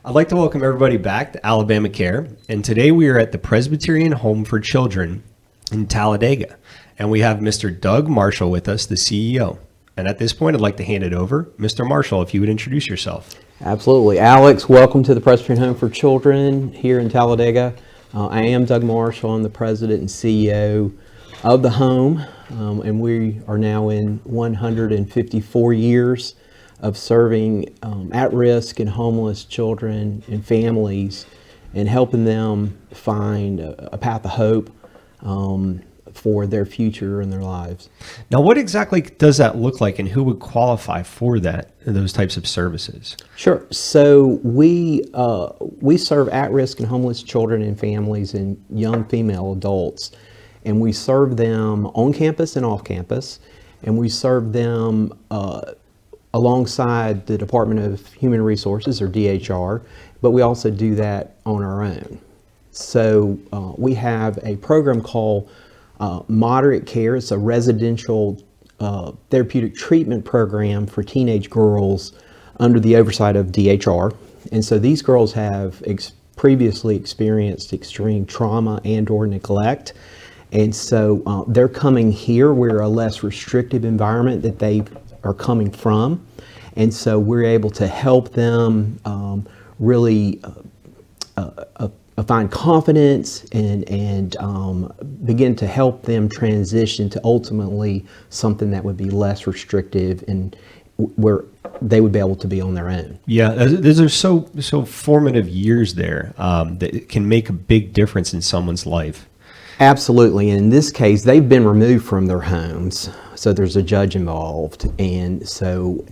I'd like to welcome everybody back to Alabama Care, and today we are at the Presbyterian Home for Children in Talladega, and we have Mr. Doug Marshall with us, the CEO. And at this point, I'd like to hand it over. Mr. Marshall, if you would introduce yourself. Absolutely. Alex, welcome to the Presbyterian Home for Children here in Talladega. I am Doug Marshall. I'm the president and CEO of the home, and we are now in 154 years of serving at-risk and homeless children and families and helping them find a path of hope for their future and their lives. Now, what exactly does that look like, and who would qualify for those types of services? Sure. So we serve at-risk and homeless children and families and young female adults, and we serve them on campus and off campus, and we serve them alongside the Department of Human Resources, or DHR, but we also do that on our own. So we have a program called Moderate Care. It's a residential therapeutic treatment program for teenage girls under the oversight of DHR. And so these girls have previously experienced extreme trauma and or neglect. And so they're coming here. We're a less restrictive environment that they are coming from. And so we're able to help them really find confidence and begin to help them transition to ultimately something that would be less restrictive and where they would be able to be on their own. Yeah, those are so formative years there that can make a big difference in someone's life. Absolutely. And in this case, they've been removed from their homes, so there's a judge involved, and so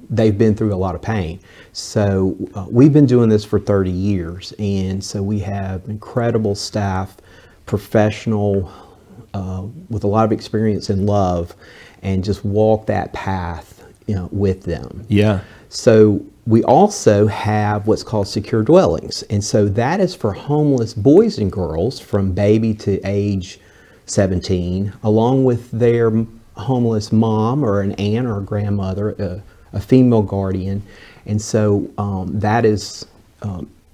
they've been through a lot of pain. So we've been doing this for 30 years, and so we have incredible staff, professional, with a lot of experience and love, and just walk that path, with them. Yeah. So we also have what's called secure dwellings, and so that is for homeless boys and girls from baby to age 17, along with their homeless mom or an aunt or a grandmother, a female guardian. And so that is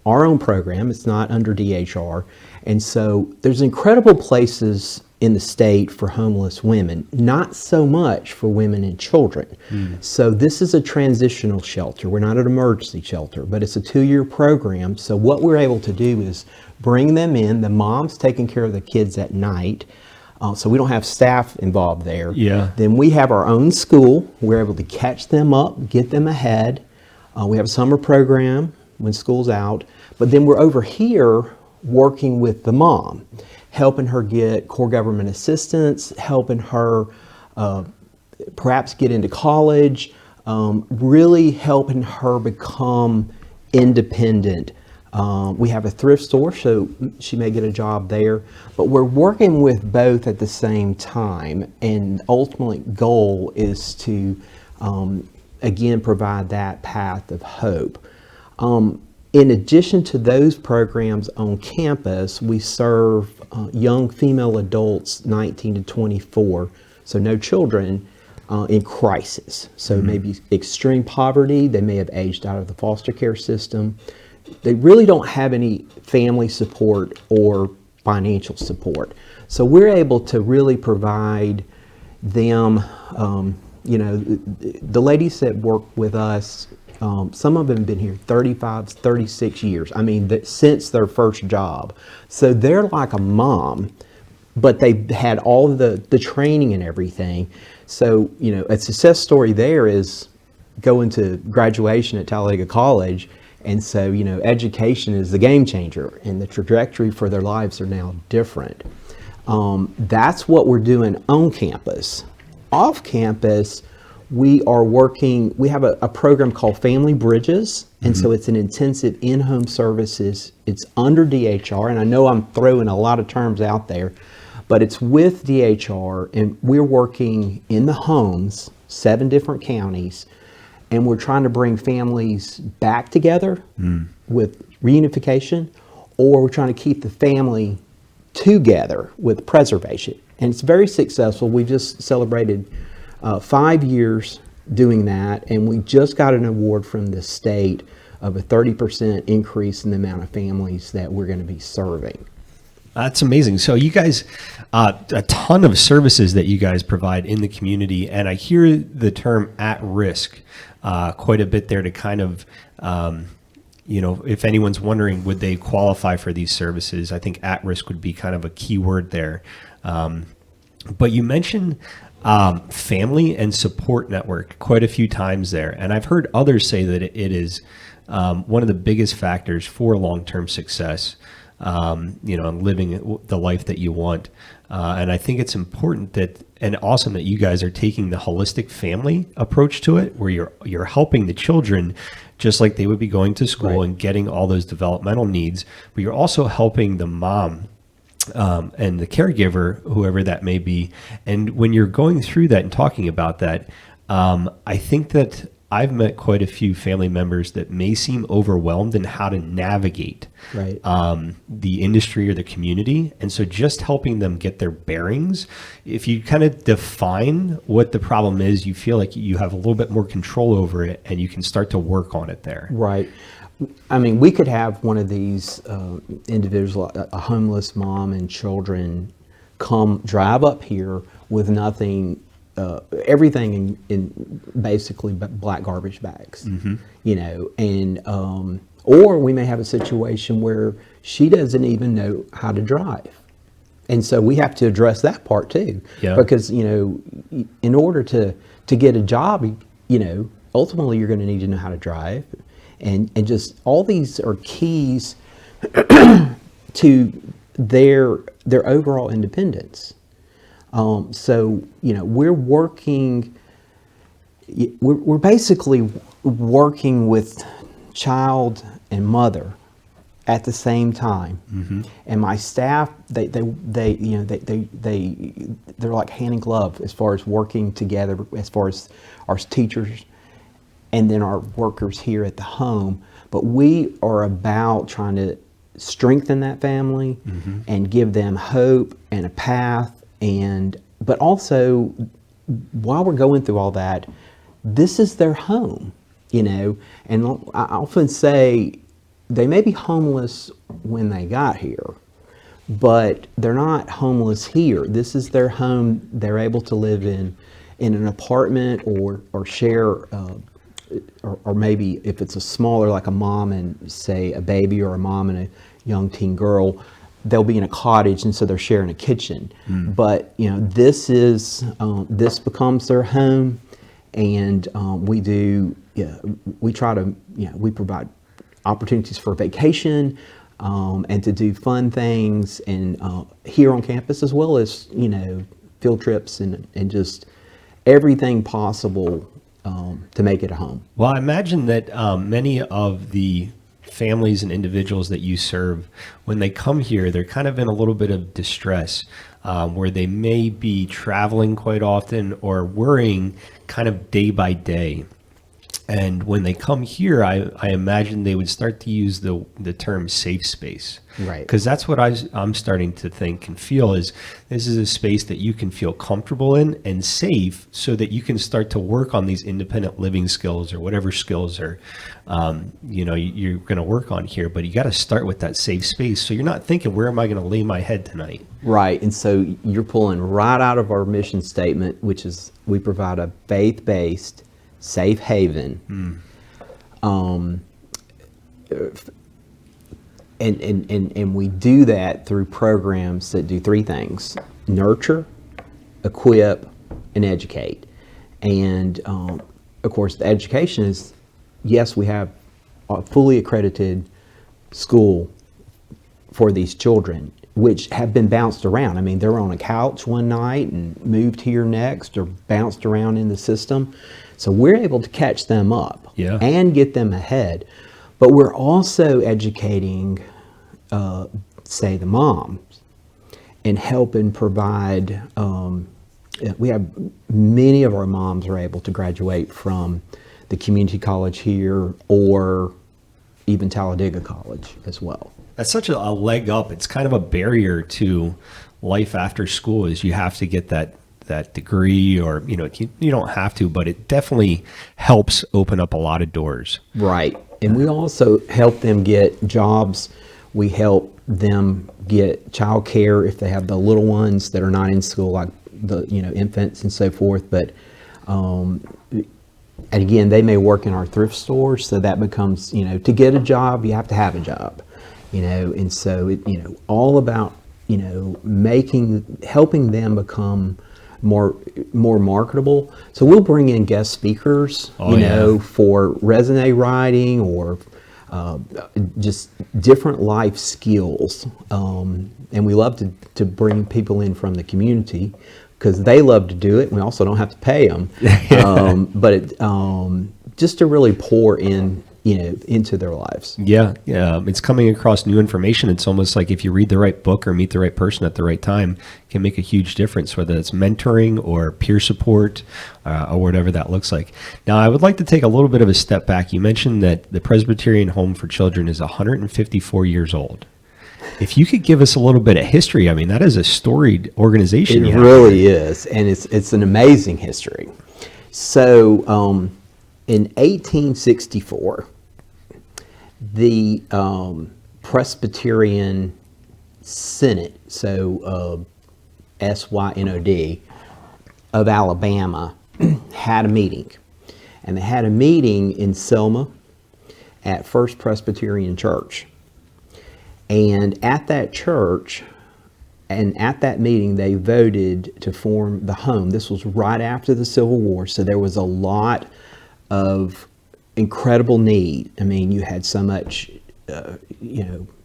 our own program. It's not under DHR. And so there's incredible places in the state for homeless women, not so much for women and children. So this is a transitional shelter. We're not an emergency shelter, but it's a 2-year program. So what we're able to do is bring them in. The mom's taking care of the kids at night. So we don't have staff involved there. Yeah. Then we have our own school. We're able to catch them up, get them ahead. We have a summer program when school's out. But then we're over here working with the mom, helping her get core government assistance, helping her perhaps get into college, really helping her become independent. We have a thrift store, so she may get a job there, but we're working with both at the same time, and the ultimate goal is to, again, provide that path of hope. In addition to those programs on campus, we serve young female adults 19 to 24, so no children, in crisis. So maybe extreme poverty, they may have aged out of the foster care system. They really don't have any family support or financial support. So we're able to really provide them, the ladies that work with us, some of them have been here 35, 36 years. I mean, since their first job. So they're like a mom, but they've had all the training and everything. So, a success story there is going to graduation at Talladega College. And so, education is the game changer, and the trajectory for their lives are now different. That's what we're doing on campus. Off campus, we have a program called Family Bridges, and so it's an intensive in-home services. It's under DHR, and I know I'm throwing a lot of terms out there, but it's with DHR, and we're working in the homes, 7 different counties, and we're trying to bring families back together with reunification, or we're trying to keep the family together with preservation. And it's very successful. We just celebrated 5 years doing that, and we just got an award from the state of a 30% increase in the amount of families that we're going to be serving. That's amazing. So you guys, a ton of services that you guys provide in the community, and I hear the term at risk quite a bit there to kind of, if anyone's wondering, would they qualify for these services? I think at risk would be kind of a key word there. But you mentioned family and support network quite a few times there, and I've heard others say that it is one of the biggest factors for long-term success. And living the life that you want. And I think it's important and awesome that you guys are taking the holistic family approach to it, where you're helping the children just like they would be going to school and getting all those developmental needs, but you're also helping the mom and the caregiver, whoever that may be. And when you're going through that and talking about that, I think that I've met quite a few family members that may seem overwhelmed in how to navigate the industry or the community. And so just helping them get their bearings, if you kind of define what the problem is, you feel like you have a little bit more control over it and you can start to work on it there. Right. I mean, we could have one of these individuals, a homeless mom and children, drive up here with nothing, everything in basically black garbage bags, and or we may have a situation where she doesn't even know how to drive, and so we have to address that part too, because in order to get a job, ultimately you're going to need to know how to drive, and just all these are keys to their overall independence. So we're working. We're basically working with child and mother at the same time, and my staff they're like hand in glove as far as working together, as far as our teachers and then our workers here at the home. But we are about trying to strengthen that family and give them hope and a path. But also, while we're going through all that, this is their home, and I often say they may be homeless when they got here, but they're not homeless here. This is their home. They're able to live in an apartment or share, or maybe if it's a smaller, like a mom and say a baby, or a mom and a young teen girl, they'll be in a cottage, and so they're sharing a kitchen. But this becomes their home, and we try to we provide opportunities for vacation and to do fun things, and here on campus, as well as field trips and just everything possible to make it a home. Well, I imagine that many of the families and individuals that you serve, when they come here, they're kind of in a little bit of distress, where they may be traveling quite often or worrying kind of day by day. And when they come here, I imagine they would start to use the term safe space. Right. Because that's what I'm starting to think and feel is this is a space that you can feel comfortable in and safe, so that you can start to work on these independent living skills or whatever skills are, you're going to work on here. But you got to start with that safe space. So you're not thinking, where am I going to lay my head tonight? Right. And so you're pulling right out of our mission statement, which is we provide a faith-based safe haven. And we do that through programs that do three things: nurture, equip, and educate. And of course, the education is, yes, we have a fully accredited school for these children, which have been bounced around. I mean, they're on a couch one night and moved here next, or bounced around in the system. So we're able to catch them up and get them ahead. But we're also educating, say, the moms, and helping provide, we have many of our moms are able to graduate from the community college here, or even Talladega College as well. That's such a leg up. It's kind of a barrier to life after school, is you have to get that that degree, or you don't have to, but it definitely helps open up a lot of doors. Right. And we also help them get jobs. We help them get child care if they have the little ones that are not in school, like the infants and so forth. But and again, they may work in our thrift stores, so that becomes, to get a job, you have to have a job, and so it, all about, helping them become more marketable. So we'll bring in guest speakers, for resume writing or just different life skills. And we love to bring people in from the community, because they love to do it. We also don't have to pay them, but just to really pour in, into their lives. Yeah, it's coming across new information. It's almost like if you read the right book or meet the right person at the right time, it can make a huge difference, whether it's mentoring or peer support or whatever that looks like. Now, I would like to take a little bit of a step back. You mentioned that the Presbyterian Home for Children is 154 years old. If you could give us a little bit of history, I mean, that is a storied organization. It really is, and it's an amazing history. So in 1864, the Presbyterian Synod, so SYNOD, of Alabama, had a meeting. And they had a meeting in Selma at First Presbyterian Church. And at that church, and at that meeting, they voted to form the home. This was right after the Civil War, so there was a lot of incredible need. I mean, you had so much,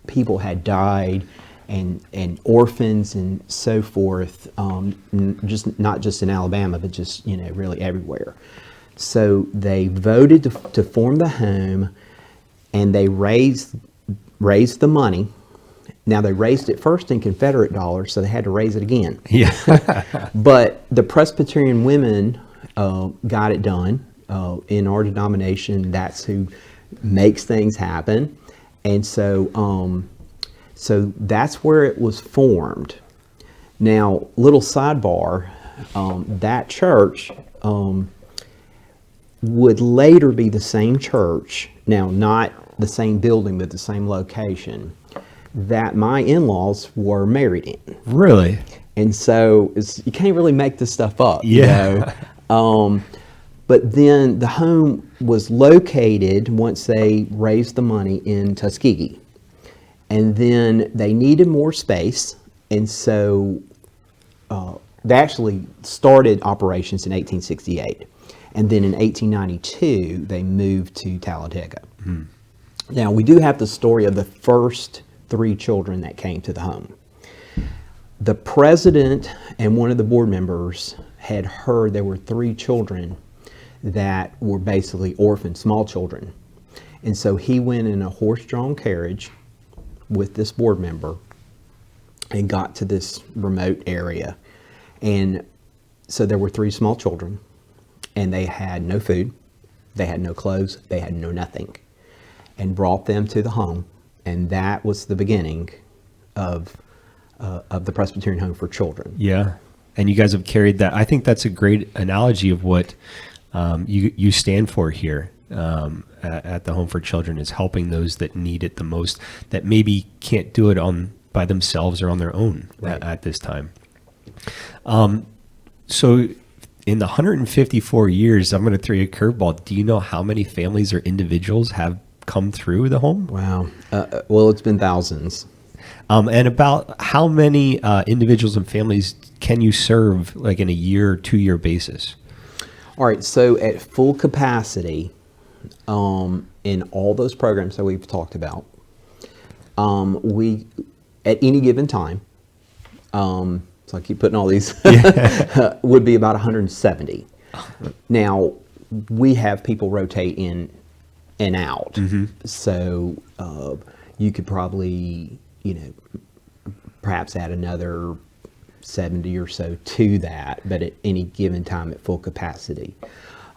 people had died, and orphans and so forth, just not just in Alabama, but just, really everywhere. So they voted to form the home, and they raised the money. Now, they raised it first in Confederate dollars, so they had to raise it again. Yeah. But the Presbyterian women got it done. In our denomination, that's who makes things happen. And so so that's where it was formed. Now, little sidebar, that church would later be the same church, now not the same building, but the same location, that my in-laws were married in. Really? And so you can't really make this stuff up. Yeah. But then the home was located, once they raised the money, in Tuskegee. And then they needed more space, and so they actually started operations in 1868. And then in 1892, they moved to Talladega. Mm-hmm. Now, we do have the story of the first 3 children that came to the home. The president and one of the board members had heard there were 3 children that were basically orphaned, small children. And so he went in a horse-drawn carriage with this board member and got to this remote area. And so there were 3 small children, and they had no food, they had no clothes, they had no nothing, and brought them to the home. And that was the beginning of the Presbyterian Home for Children. Yeah. And you guys have carried that. I think that's a great analogy of what you stand for here at the Home for Children, is helping those that need it the most, that maybe can't do it by themselves or on their own. Right. At this time. So in the 154 years, I'm going to throw you a curveball. Do you know how many families or individuals have come through the home? Wow. Well, it's been thousands. And about how many individuals and families can you serve, like in a year or 2-year basis? All right. So at full capacity, in all those programs that we've talked about, we, at any given time, so I keep putting all these, would be about 170. Now, we have people rotate in and out. Mm-hmm. So you could probably, perhaps add another 70 or so to that, but at any given time at full capacity.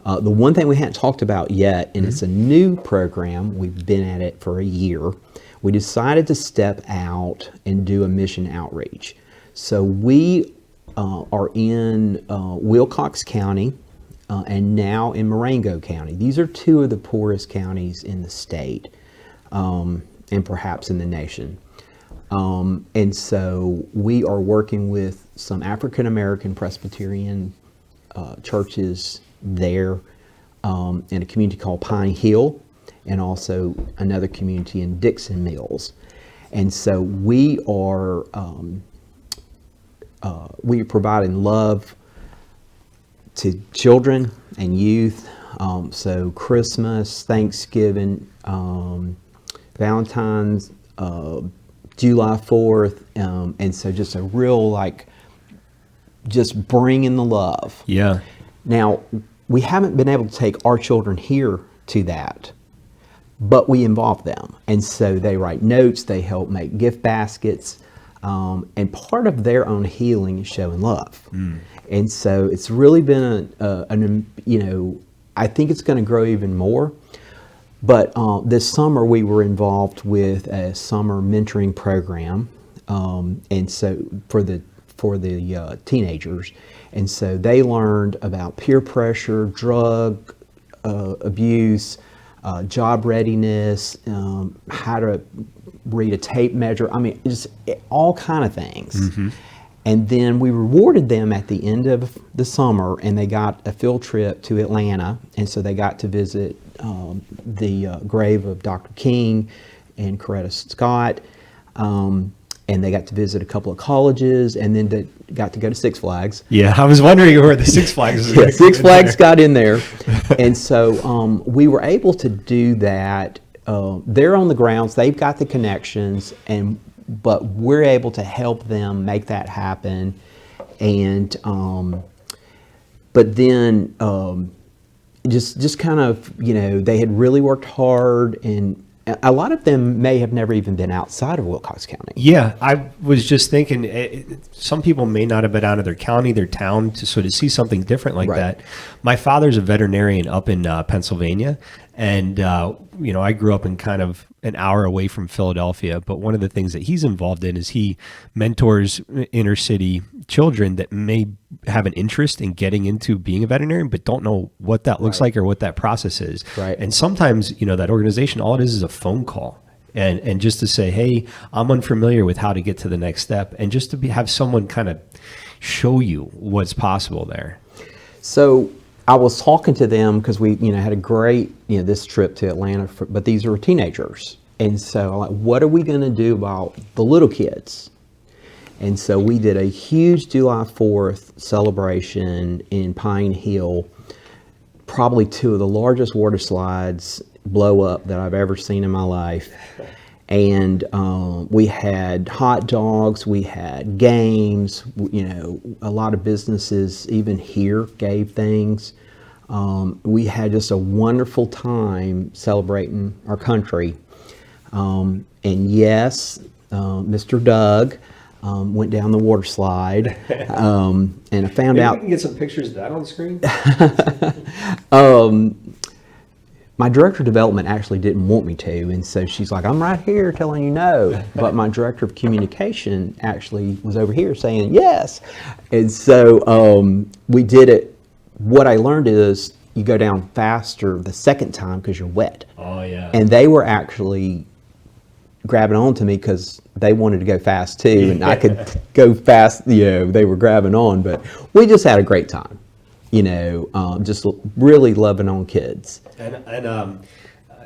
The one thing we hadn't talked about yet, and it's a new program, we've been at it for a year, we decided to step out and do a mission outreach. So we are in Wilcox County and now in Marengo County. These are two of the poorest counties in the state and perhaps in the nation. And so we are working with some African American Presbyterian churches there in a community called Pine Hill, and also another community in Dixon Mills. And so we are providing love to children and youth. So Christmas, Thanksgiving, Valentine's, July 4th, and so just a real just bringing the love. Yeah. Now, we haven't been able to take our children here to that, but we involve them. And so they write notes, they help make gift baskets, and part of their own healing is showing love. And so it's really been I think it's going to grow even more. But this summer we were involved with a summer mentoring program, and so for the teenagers, and so they learned about peer pressure, drug abuse, job readiness, how to read a tape measure. I mean, just all kind of things. Mm-hmm. And then we rewarded them at the end of the summer, and they got a field trip to Atlanta, and so they got to visit the grave of Dr. King and Coretta Scott, and they got to visit a couple of colleges, and then they got to go to Six Flags. Yeah, I was wondering where the Six Flags was. Yeah, Six Flags got in there, and so we were able to do that. They're on the grounds; they've got the connections, but we're able to help them make that happen. And but then just kind of, they had really worked hard, and a lot of them may have never even been outside of Wilcox County. Yeah, I was just thinking, some people may not have been out of their county, their town, to sort of see something different like that. My father's a veterinarian up in Pennsylvania, and I grew up in kind of an hour away from Philadelphia, but one of the things that he's involved in is he mentors inner city children that may have an interest in getting into being a veterinarian, but don't know what that looks like or what that process is. Right. And sometimes, that organization, all it is a phone call. And just to say, hey, I'm unfamiliar with how to get to the next step, and just to have someone kind of show you what's possible there. So I was talking to them because we, had a great, this trip to Atlanta, but these are teenagers. And so I'm like, what are we going to do about the little kids? And so we did a huge July 4th celebration in Pine Hill, probably two of the largest water slides blow up that I've ever seen in my life. And we had hot dogs, we had games, a lot of businesses even here gave things. We had just a wonderful time celebrating our country. And yes, Mr. Doug went down the water slide, and I found out. We can get some pictures of that on the screen. My director of development actually didn't want me to, and so she's like, I'm right here telling you no. But my director of communication actually was over here saying yes. And so we did it. What I learned is you go down faster the second time because you're wet. Oh, yeah. And they were actually grabbing on to me because they wanted to go fast too, and I could go fast. They were grabbing on, but we just had a great time. Just really loving on kids. And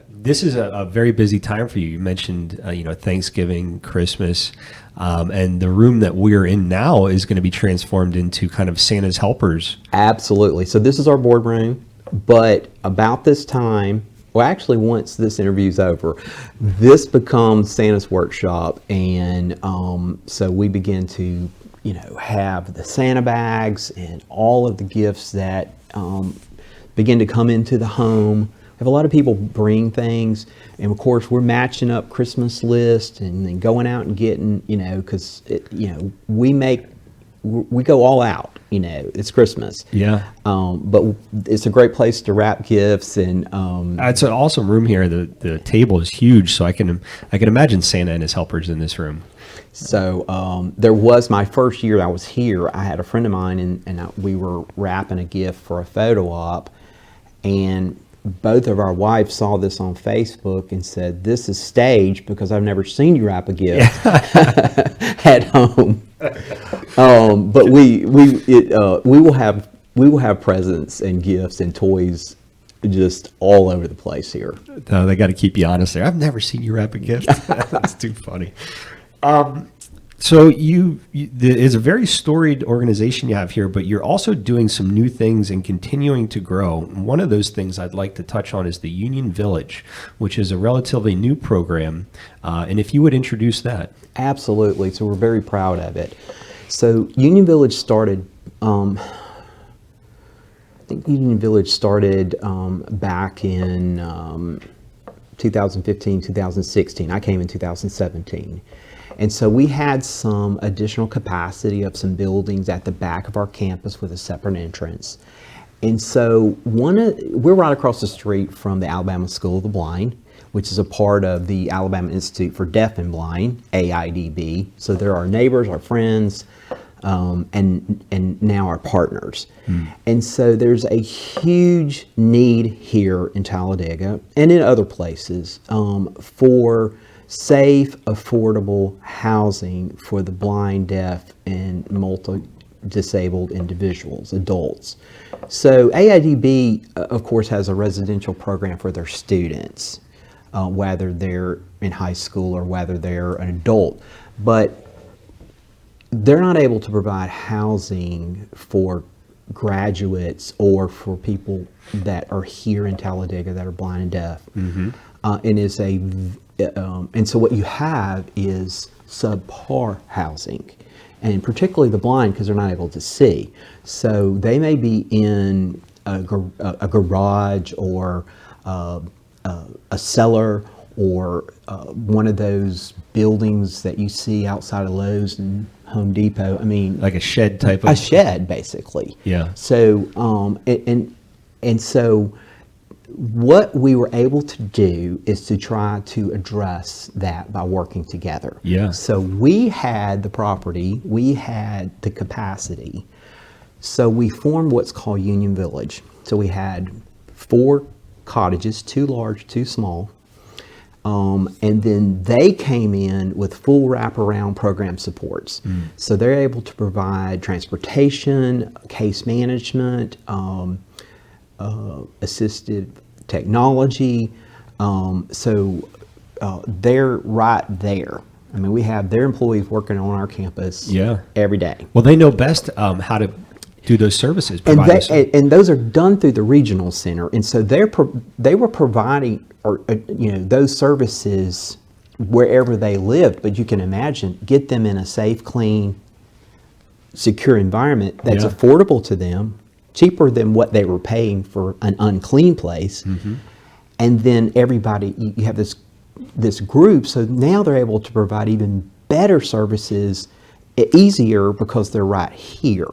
this is a very busy time for you. You mentioned, Thanksgiving, Christmas, and the room that we're in now is going to be transformed into kind of Santa's helpers. Absolutely. So this is our boardroom, but about this time, well, actually, once this interview's over, this becomes Santa's workshop, and so we begin to have the Santa bags and all of the gifts that begin to come into the home. We have a lot of people bring things, and of course we're matching up Christmas lists and then going out and getting, because we make we go all out. You know, it's Christmas. Yeah. But it's a great place to wrap gifts, and It's an awesome room here. The table is huge, so I can imagine Santa and his helpers in this room. so there was my first year I was here. I had a friend of mine, and we were wrapping a gift for a photo op, and both of our wives saw this on Facebook and said, "This is staged because I've never seen you wrap a gift at home." But we will have presents and gifts and toys just all over the place here. They got to keep you honest there. I've never seen you wrap a gift. That's too funny. So it's a very storied organization you have here, but you're also doing some new things and continuing to grow. And one of those things I'd like to touch on is the Union Village, which is a relatively new program. And if you would introduce that. Absolutely. So we're very proud of it. So Union Village started, I think Union Village started back in 2015, 2016. I came in 2017. And so we had some additional capacity of some buildings at the back of our campus with a separate entrance. And so we're right across the street from the Alabama School of the Blind, which is a part of the Alabama Institute for Deaf and Blind, AIDB. So they're our neighbors, our friends, and now our partners. And so there's a huge need here in Talladega and in other places for safe, affordable housing for the blind, deaf, and multi-disabled individuals, adults. So AIDB, of course, has a residential program for their students, whether they're in high school or whether they're an adult. But they're not able to provide housing for graduates or for people that are here in Talladega that are blind and deaf. And so what you have is subpar housing, and particularly the blind, because they're not able to see. So they may be in a garage or a cellar or one of those buildings that you see outside of Lowe's and Home Depot. I mean, Like a shed type of... a shed, basically. Yeah. So and so what we were able to do is to try to address that by working together. Yeah. So we had the property, we had the capacity. So we formed what's called Union Village. So we had 4 cottages, 2 large, 2 small. And then they came in with full wraparound program supports. So they're able to provide transportation, case management, assisted technology. So they're right there. I mean, we have their employees working on our campus every day. Well, they know best how to do those services. And those are done through the regional center. And so they were providing those services wherever they lived. But you can imagine, get them in a safe, clean, secure environment that's affordable to them, cheaper than what they were paying for an unclean place. And then everybody, you have this group, so now they're able to provide even better services easier because they're right here.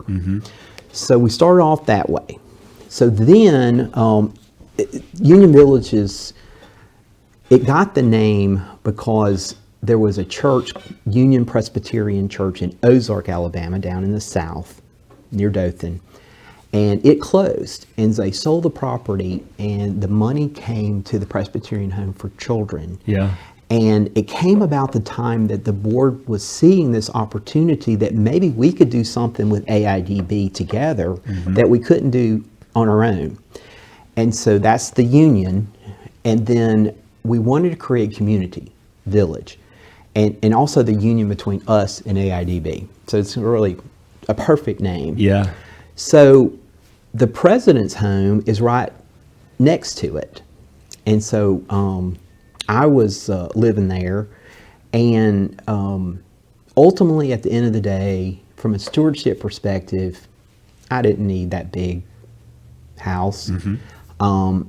So we started off that way. So then Union Village it got the name because there was a church, Union Presbyterian Church in Ozark, Alabama, down in the south near Dothan. And it closed, and they sold the property, and the money came to the Presbyterian Home for Children. And it came about the time that the board was seeing this opportunity that maybe we could do something with AIDB together that we couldn't do on our own. And so that's the union. And then we wanted to create community, village, and also the union between us and AIDB. So it's really a perfect name. So the president's home is right next to it. And so I was living there, and ultimately at the end of the day, from a stewardship perspective, I didn't need that big house.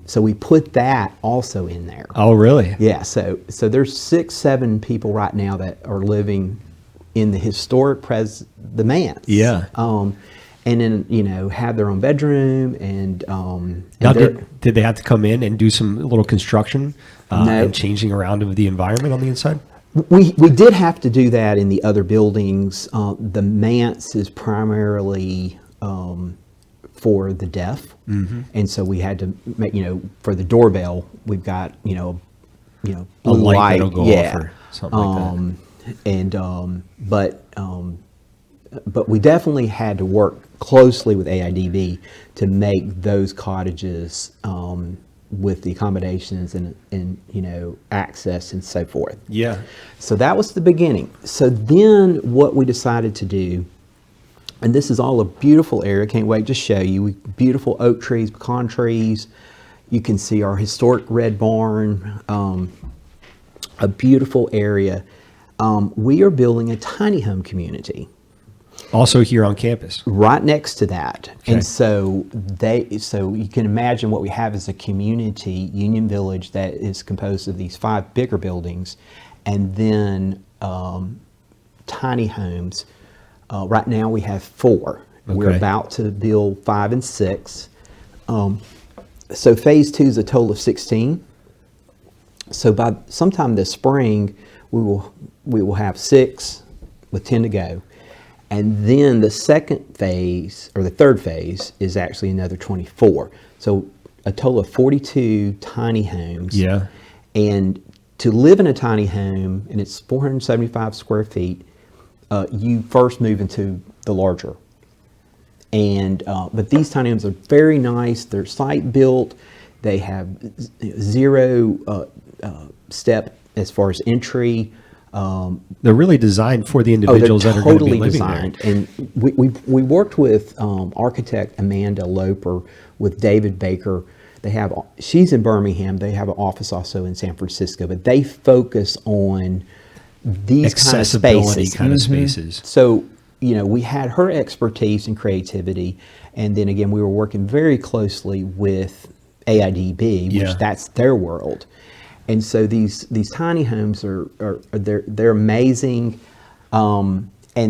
So we put that also in there. Oh, really? Yeah, so there's 6, 7 people right now that are living in the historic the manse. Yeah. And then, you know, have their own bedroom and Now, did they have to come in and do some little construction No. and changing around of the environment on the inside? we did have to do that in the other buildings. The manse is primarily for the deaf, and so we had to make, you know, for the doorbell, we've got, you know, A blue light that'll go off or something like that. And but we definitely had to work closely with AIDB to make those cottages with the accommodations and you know, access and so forth. Yeah. So that was the beginning. So then what we decided to do, and this is all a beautiful area, can't wait to show you. Beautiful oak trees, pecan trees. You can see our historic red barn, a beautiful area. We are building a tiny home community Also here on campus. right next to that. Okay. And so you can imagine what we have is a community, Union Village, that is composed of these 5 bigger buildings and then tiny homes. Right now we have 4. We're Okay. about to build 5 and 6. So phase 2 is a total of 16. So by sometime this spring, we will have 6 with 10 to go. And then the second phase, or the third phase, is actually another 24. So a total of 42 tiny homes. Yeah. And to live in a tiny home, and it's 475 square feet, you first move into the larger. And but these tiny homes are very nice. They're site built. They have 0 step as far as entry. They're really designed for the individuals that are going to be living designed. there. And we worked with architect Amanda Loper with David Baker. She's in Birmingham. They have an office also in San Francisco, but they focus on these Accessibility kind of spaces. spaces. So, you know, we had her expertise and creativity, and then again, we were working very closely with AIDB, which Yeah. that's their world. And so these tiny homes they're amazing, and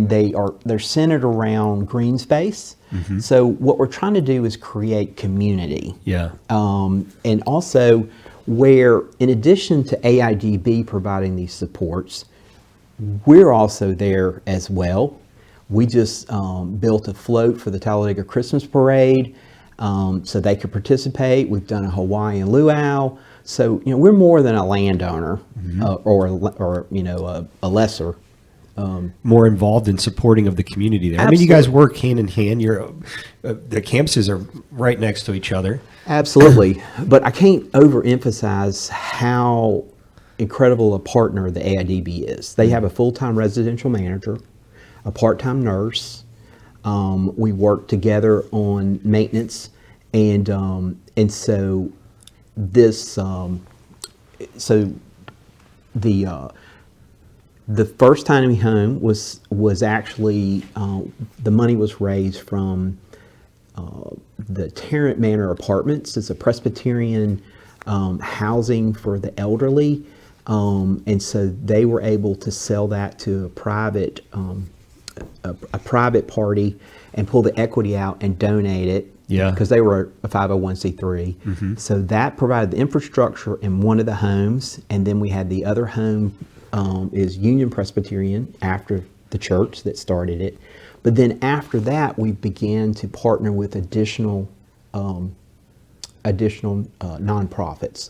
they're centered around green space. So what we're trying to do is create community. Yeah. And also where, in addition to AIDB providing these supports, we're also there as well. We just built a float for the Talladega Christmas Parade, so they could participate. We've done a Hawaiian luau. So, you know, we're more than a landowner or you know, a lesser. More involved in supporting of the community there. I mean, you guys work hand in hand. The campuses are right next to each other. Absolutely. But I can't overemphasize how incredible a partner the AIDB is. They have a full-time residential manager, a part-time nurse. We work together on maintenance, and so this the first tiny home was actually the money was raised from the Tarrant Manor Apartments. It's a Presbyterian housing for the elderly, and so they were able to sell that to a private party and pull the equity out and donate it. Yeah. Because they were a 501c3. So that provided the infrastructure in one of the homes, and then we had the other home is Union Presbyterian after the church that started it. But then after that, we began to partner with additional nonprofits.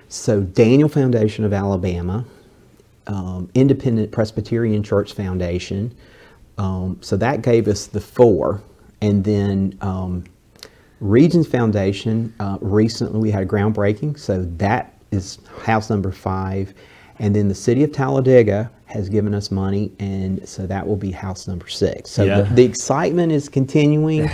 So Daniel Foundation of Alabama, Independent Presbyterian Church Foundation. So that gave us the 4, and then Regions Foundation, recently we had a groundbreaking, so that is house number 5. And then the city of Talladega has given us money, and so that will be house number 6. So Yeah. the excitement is continuing.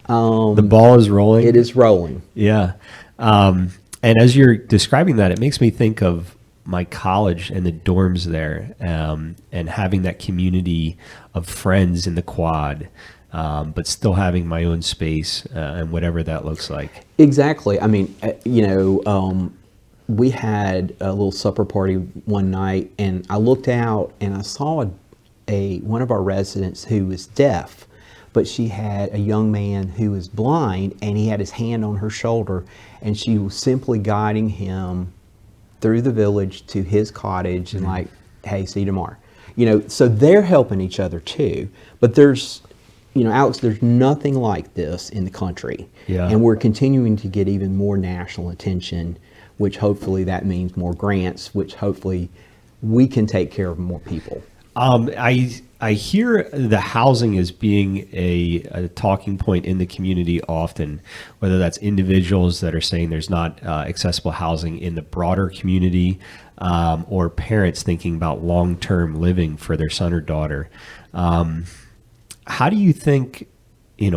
The ball is rolling. It is rolling. Yeah. And as you're describing that, it makes me think of my college and the dorms there, and having that community of friends in the quad. But still having my own space and whatever that looks like. Exactly. I mean, you know, we had a little supper party one night, and I looked out and I saw one of our residents who was deaf, but she had a young man who was blind, and he had his hand on her shoulder, and she was simply guiding him through the village to his cottage and like, hey, see you tomorrow. So they're helping each other too. But there's, Alex, there's nothing like this in the country. Yeah. And we're continuing to get even more national attention, which hopefully that means more grants, which hopefully we can take care of more people. I hear the housing as being a talking point in the community often, whether that's individuals that are saying there's not accessible housing in the broader community, or parents thinking about long-term living for their son or daughter. How do you think,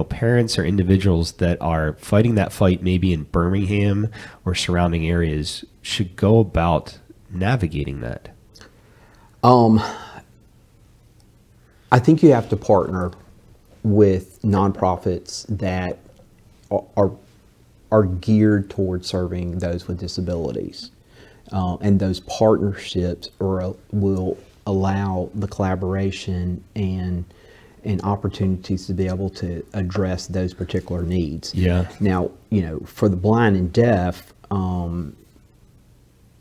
parents or individuals that are fighting that fight maybe in Birmingham or surrounding areas should go about navigating that? I think you have to partner with nonprofits that are geared towards serving those with disabilities. And those partnerships will allow the collaboration and opportunities to be able to address those particular needs. Yeah. Now, for the blind and deaf,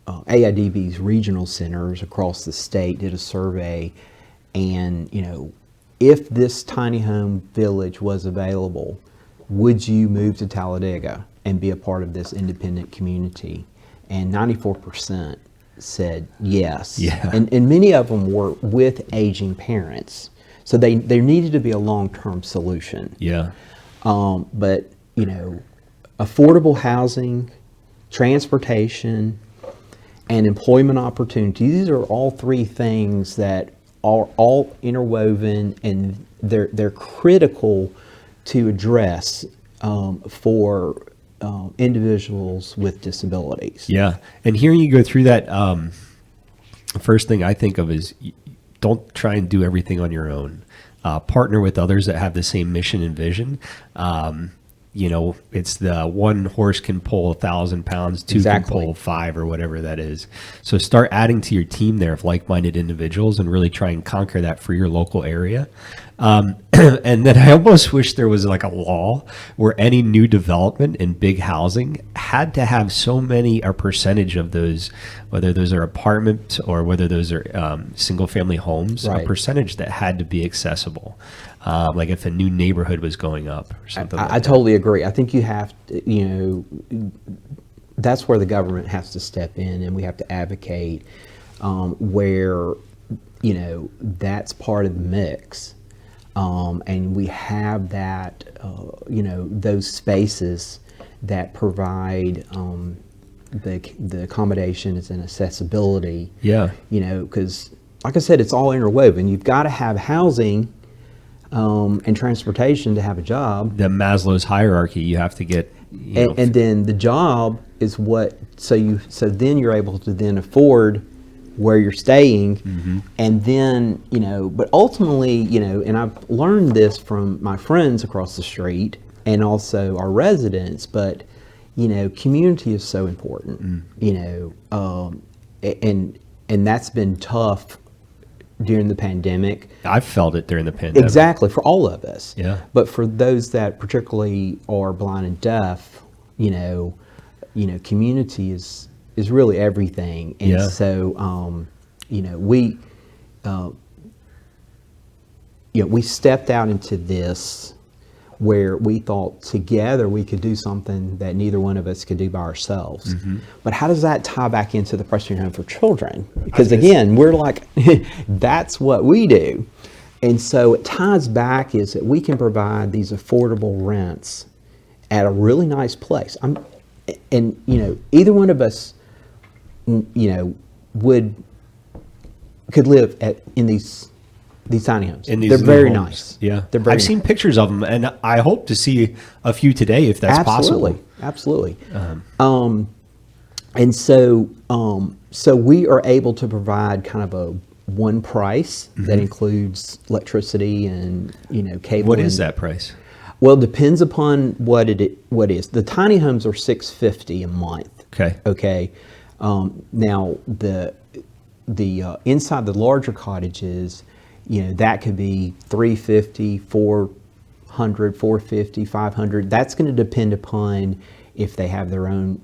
AIDB's regional centers across the state did a survey, and if this tiny home village was available, would you move to Talladega and be a part of this independent community? And 94% said yes. Yeah. And many of them were with aging parents, so there needed to be a long-term solution. Yeah. But affordable housing, transportation, and employment opportunities, these are all three things that are all interwoven, and they're critical to address for individuals with disabilities. Yeah. And hearing you go through that, the first thing I think of is don't try and do everything on your own. Partner with others that have the same mission and vision. It's the one horse can pull 1,000 pounds, two Exactly. can pull 5 or whatever that is. So start adding to your team there of like-minded individuals and really try and conquer that for your local area. And then I almost wish there was like a law where any new development in big housing had to have so many, a percentage of those, whether those are apartments or whether those are single-family homes, Right. a percentage that had to be accessible. Like if a new neighborhood was going up or something like I that. totally agree. I think you have to, that's where the government has to step in, and we have to advocate where, that's part of the mix. And we have that, those spaces that provide the accommodations and accessibility. Yeah. Because like I said, it's all interwoven. You've got to have housing and transportation to have a job. The Maslow's hierarchy, you have to get, And then the job is what, so then you're able to then afford where you're staying. Mm-hmm. And then, but ultimately, and I've learned this from my friends across the street and also our residents, but, community is so important, and that's been tough during the pandemic. I've felt it during the pandemic. Exactly, for all of us. Yeah. But for those that particularly are blind and deaf, community is really everything. And Yeah. so, we stepped out into this where we thought together we could do something that neither one of us could do by ourselves. Mm-hmm. But how does that tie back into the Presbyterian Home for Children? Because again, we're like, that's what we do. And so it ties back is that we can provide these affordable rents at a really nice place. Either one of us, could live in these tiny homes. In these They're new very homes. nice. Yeah. They're very I've seen pictures of them, and I hope to see a few today if that's possible. Absolutely. And so we are able to provide kind of a one price that includes electricity and cable. What is that price? Well, it depends upon what is. The tiny homes are $650 a month. Okay. Okay. Now the inside the larger cottages that could be $350, $400, $450, $500. That's going to depend upon if they have their own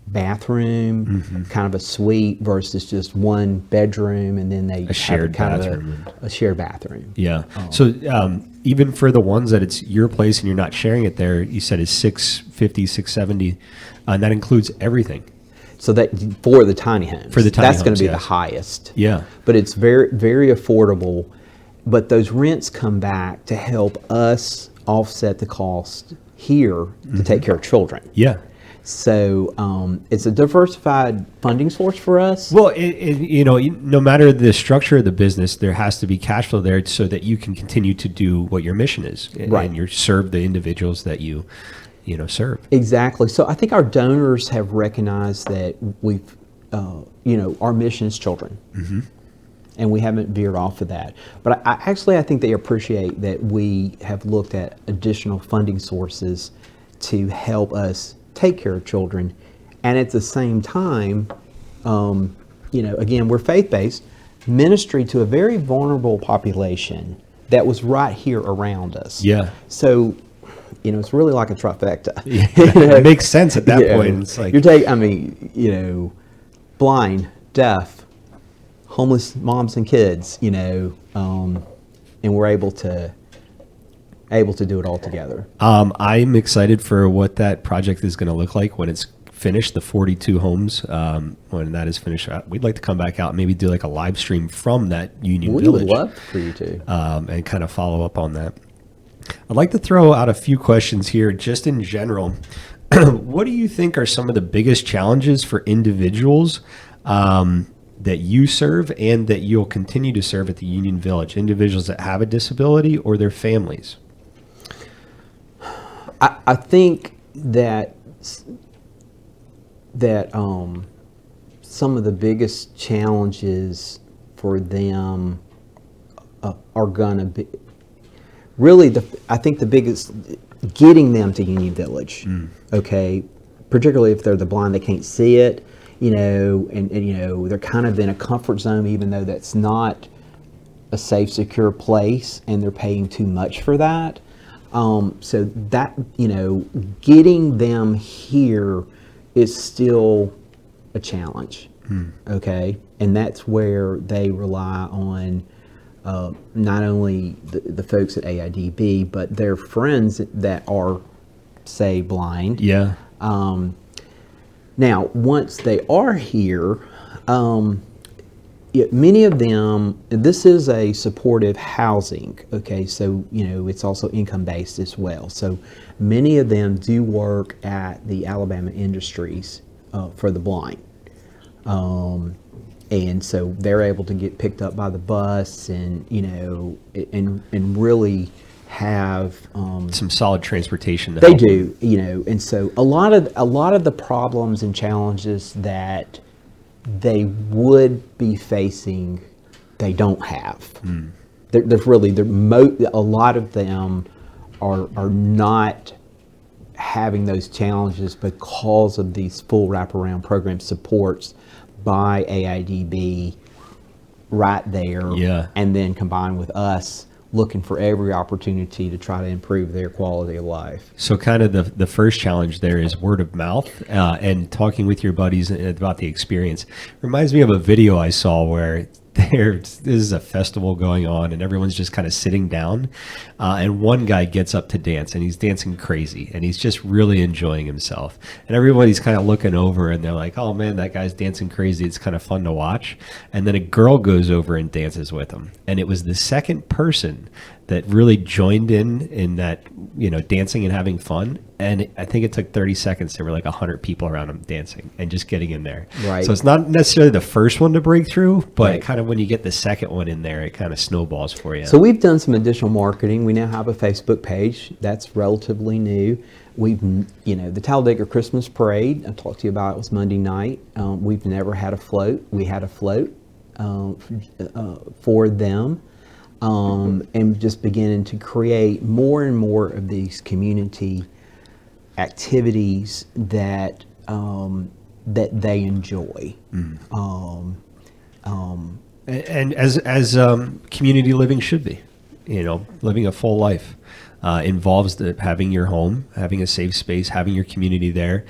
bathroom, kind of a suite versus just one bedroom, and then they A shared have bathroom. a shared bathroom. Yeah. So even for the ones that it's your place and you're not sharing it there, you said it's $650, $670, and that includes everything. So that for the tiny homes, For the tiny that's going homes, to be the yes. highest. Yeah. But it's very, very affordable. But those rents come back to help us offset the cost here to take care of children. Yeah. So it's a diversified funding source for us. Well, no matter the structure of the business, there has to be cash flow there so that you can continue to do what your mission is, Right. and you serve the individuals that you serve. Exactly. So I think our donors have recognized that we've, our mission is children. And we haven't veered off of that. But I think they appreciate that we have looked at additional funding sources to help us take care of children. And at the same time, again, we're faith-based, ministry to a very vulnerable population that was right here around us. Yeah. So, it's really like a trifecta. Yeah, it makes sense at that point. It's like you're taking, blind, deaf, homeless moms and kids, and we're able to do it all together. I'm excited for what that project is going to look like when it's finished, the 42 homes. When that is finished, we'd like to come back out and maybe do like a live stream from that Union Village. We would love for you to. And kind of follow up on that. I'd like to throw out a few questions here just in general. What do you think are some of the biggest challenges for individuals that you serve and that you'll continue to serve at the Union Village? Individuals that have a disability or their families? I think that some of the biggest challenges for them are going to be really I think the biggest, getting them to Union Village. Okay, particularly if they're the blind, they can't see it, and they're kind of in a comfort zone, even though that's not a safe, secure place, and they're paying too much for that. So that, getting them here is still a challenge, okay? And that's where they rely on not only the folks at AIDB, but their friends that are, say, blind. Yeah. Now, once they are here, many of them, this is a supportive housing, okay, so, it's also income-based as well. So many of them do work at the Alabama Industries for the blind. And so they're able to get picked up by the bus and, and really have Some solid transportation. They do, and so a lot of the problems and challenges that they would be facing, they don't have. There's really a lot of them are not having those challenges because of these full wraparound program supports by AIDB right there, and then combined with us looking for every opportunity to try to improve their quality of life. So kind of the first challenge there is word of mouth and talking with your buddies about the experience. Reminds me of a video I saw where this is a festival going on and everyone's just kind of sitting down, and one guy gets up to dance and he's dancing crazy and he's just really enjoying himself, and everybody's kind of looking over and they're like, oh man, that guy's dancing crazy, it's kind of fun to watch. And then a girl goes over and dances with him, and it was the second person that really joined in that, dancing and having fun. And I think it took 30 seconds. There were like 100 people around him dancing and just getting in there. Right. So it's not necessarily the first one to break through, but Right. kind of when you get the second one in there, it kind of snowballs for you. So we've done some additional marketing. We now have a Facebook page that's relatively new. We've, the Talladega Christmas Parade, I talked to you about, it was Monday night. We've never had a float. We had a float for them. And just beginning to create more and more of these community activities that that they enjoy. And as community living should be, living a full life involves having your home, having a safe space, having your community there,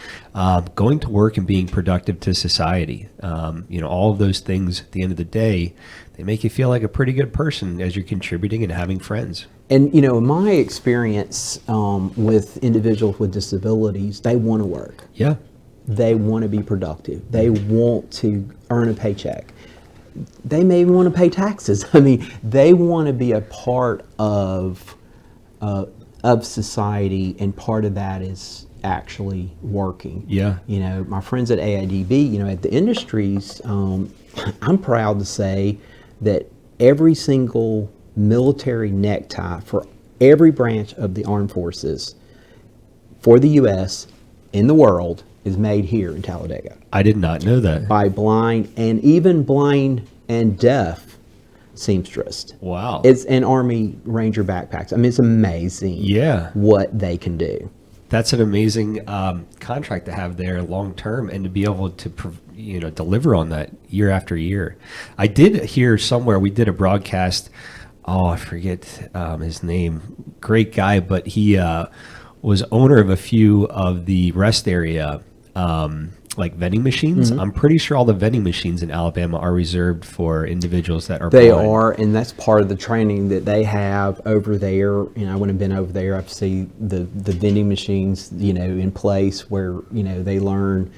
going to work and being productive to society. All of those things at the end of the day, they make you feel like a pretty good person as you're contributing and having friends. And in my experience with individuals with disabilities, they want to work. Yeah. They want to be productive. They want to earn a paycheck. They may even want to pay taxes. I mean, they want to be a part of society, and part of that is actually working. Yeah. My friends at AIDB, at the industries, I'm proud to say that every single military necktie for every branch of the armed forces for the U.S. in the world is made here in Talladega. I did not know that. By blind and deaf seamstress. Wow. It's an Army Ranger backpacks. I mean, it's amazing. Yeah. What they can do. That's an amazing contract to have there long term, and to be able to deliver on that year after year. I did hear somewhere, we did a broadcast. Oh, I forget his name. Great guy, but he was owner of a few of the rest area like vending machines. I'm pretty sure all the vending machines in Alabama are reserved for individuals that are They blind. are, and that's part of the training that they have over there. I wouldn't have been over there. I've seen the vending machines, in place where, they learn,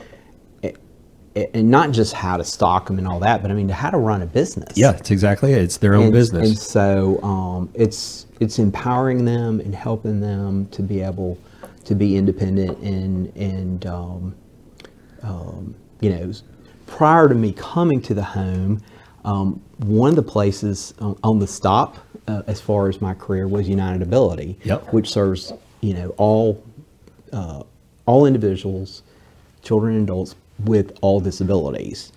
and not just how to stock them and all that, but how to run a business. Yeah, it's exactly it. It's their own business. And so it's empowering them and helping them to be able to be independent and prior to me coming to the home, one of the places on the stop as far as my career was United Ability, Yep. which serves all individuals, children and adults with all disabilities.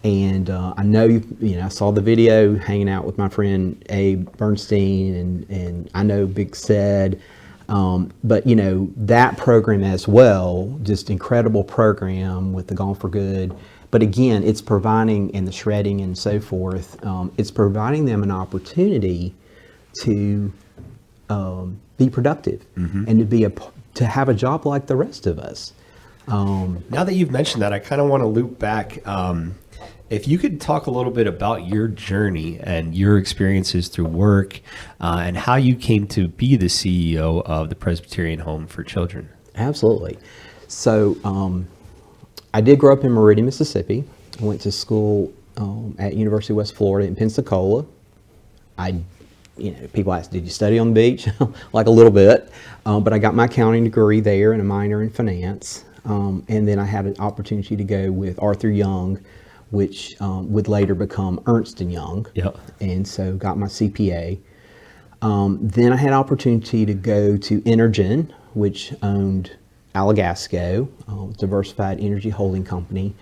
And I know I saw the video hanging out with my friend Abe Bernstein, and I know Big Said. But that program as well, just incredible program with the Gone for Good. But again, it's providing, and the shredding and so forth, it's providing them an opportunity to be productive and to have a job like the rest of us. Now that you've mentioned that, I kind of want to loop back. If you could talk a little bit about your journey and your experiences through work and how you came to be the CEO of the Presbyterian Home for Children. Absolutely. So I did grow up in Meridian, Mississippi. I went to school at University of West Florida in Pensacola. People ask, did you study on the beach? Like a little bit. But I got my accounting degree there and a minor in finance. And then I had an opportunity to go with Arthur Young, which would later become Ernst & Young. Yep. And so got my CPA. Then I had opportunity to go to Energen, which owned Alagasco, Diversified Energy Holding Company,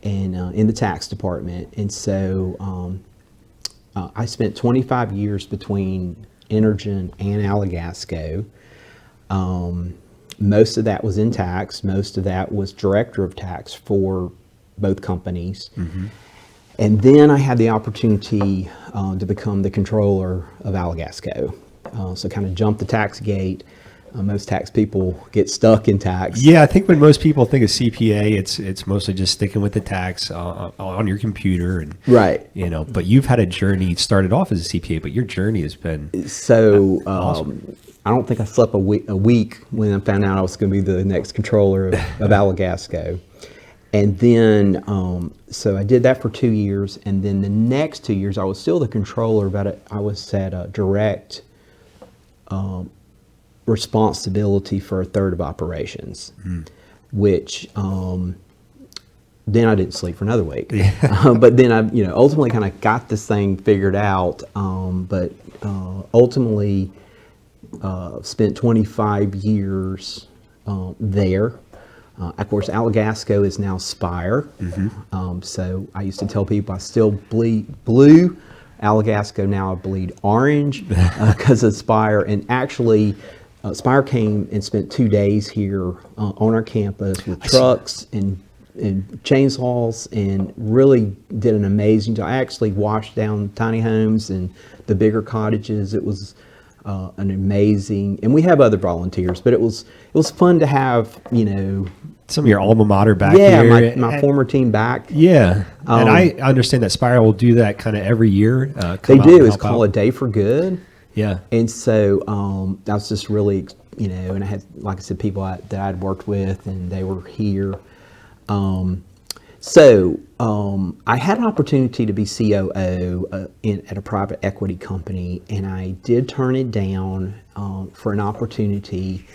and in the tax department. And so I spent 25 years between Energen and Alagasco. Most of that was in tax. Most of that was director of tax for both companies. And then I had the opportunity to become the controller of Alagasco. So kind of jumped the tax gate. Most tax people get stuck in tax. Yeah, I think when most people think of CPA, it's mostly just sticking with the tax on your computer, and Right. But you've had a journey. Started off as a CPA, but your journey has been So awesome. I don't think I slept a week when I found out I was going to be the next controller of Alagasco. And then, so I did that for 2 years, and then the next 2 years I was still the controller, but I was at a direct responsibility for a third of operations, which then I didn't sleep for another week. But then I, ultimately kind of got this thing figured out, but ultimately spent 25 years there. Of course, Alagasco is now Spire. So I used to tell people I still bleed blue. Alagasco now I bleed orange because of Spire. And actually, Spire came and spent 2 days here on our campus with trucks and and chainsaws, and really did an amazing job. I actually washed down tiny homes and the bigger cottages. It was an amazing, and we have other volunteers, but it was fun to have, Some of your alma mater back yeah, here. my former team back. Yeah. And I understand that Spiral will do that kind of every year. They do. It's called A Day for Good. Yeah. And so I was just really, and I had, like I said, people that I'd worked with, and they were here. I had an opportunity to be COO at a private equity company, and I did turn it down for an opportunity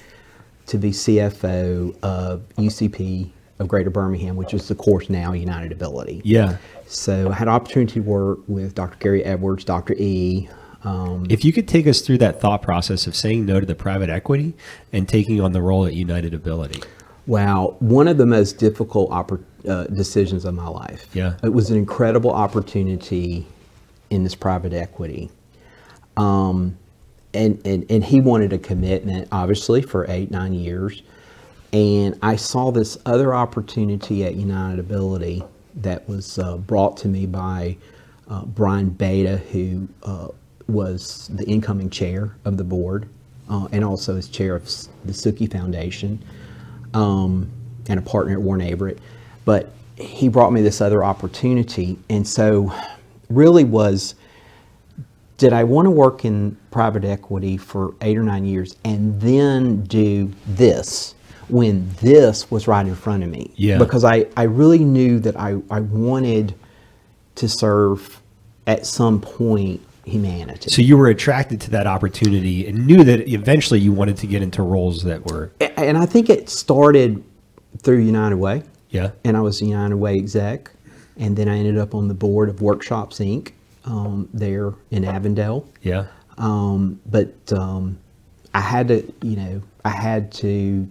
to be CFO of UCP of Greater Birmingham, which is, of course, now United Ability. Yeah. So I had an opportunity to work with Dr. Gary Edwards, Dr. E. If you could take us through that thought process of saying no to the private equity and taking on the role at United Ability. Wow, one of the most difficult decisions of my life. Yeah. It was an incredible opportunity in this private equity. And he wanted a commitment, obviously, for 8-9 years. And I saw this other opportunity at United Ability that was brought to me by Brian Beta, who was the incoming chair of the board, and also as chair of the Suki Foundation, and a partner at Warren Averett. But he brought me this other opportunity, and so really was, did I want to work in private equity for 8 or 9 years and then do this when this was right in front of me? Yeah. Because I really knew that I wanted to serve at some point humanity. So you were attracted to that opportunity and knew that eventually you wanted to get into roles that were... And I think it started through United Way. Yeah. And I was a United Way exec. And then I ended up on the board of Workshops, Inc. There in Avondale. Yeah. But I had to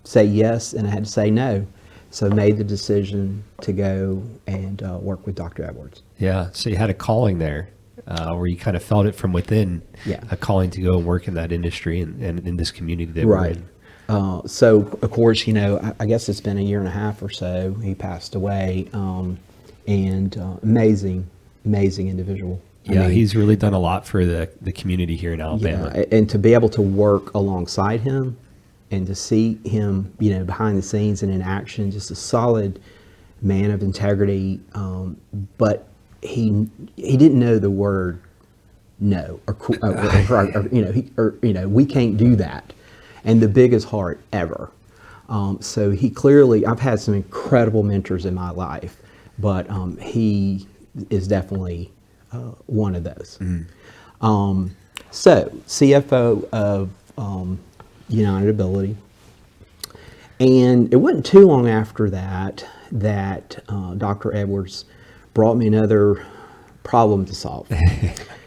say yes, and I had to say no. So I made the decision to go and work with Dr. Edwards. Yeah. So you had a calling there where you kind of felt it from within, Yeah. a calling to go and work in that industry and in this community that we're in. So, of course, I guess it's been a year and a half or so. He passed away, and amazing individual. Yeah, he's really done a lot for the community here in Alabama. Yeah, and to be able to work alongside him and to see him, behind the scenes and in action, just a solid man of integrity. But he didn't know the word no, or we can't do that, and the biggest heart ever. So he clearly, I've had some incredible mentors in my life, but he is definitely one of those. Mm-hmm. So CFO of United Ability, and it wasn't too long after that Dr. Edwards brought me another problem to solve.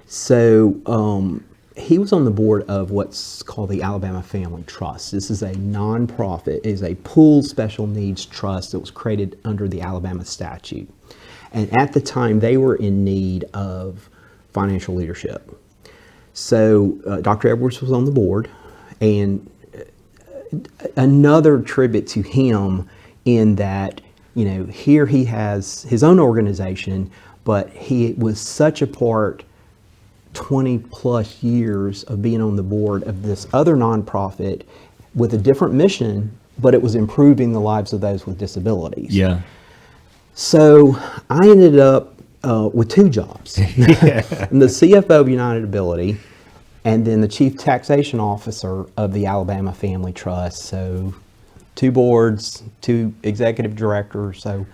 So he was on the board of what's called the Alabama Family Trust. This is a nonprofit. It is a pooled special needs trust that was created under the Alabama statute. And at the time, they were in need of financial leadership. So Dr. Edwards was on the board, and another tribute to him in that, here he has his own organization, but he was such a part, 20 plus years of being on the board of this other nonprofit with a different mission, but it was improving the lives of those with disabilities. Yeah. So I ended up with 2 jobs. I'm the CFO of United Ability, and then the Chief Taxation Officer of the Alabama Family Trust. So 2 boards, 2 executive directors. So,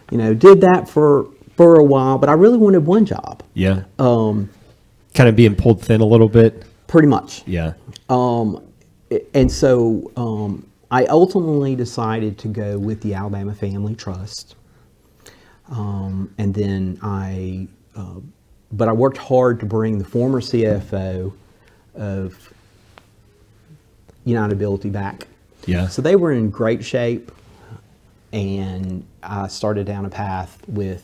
did that for a while, but I really wanted one job. Yeah. Kind of being pulled thin a little bit. Pretty much. Yeah. And so I ultimately decided to go with the Alabama Family Trust. And then but I worked hard to bring the former CFO of United Ability back. Yeah. So they were in great shape, and I started down a path with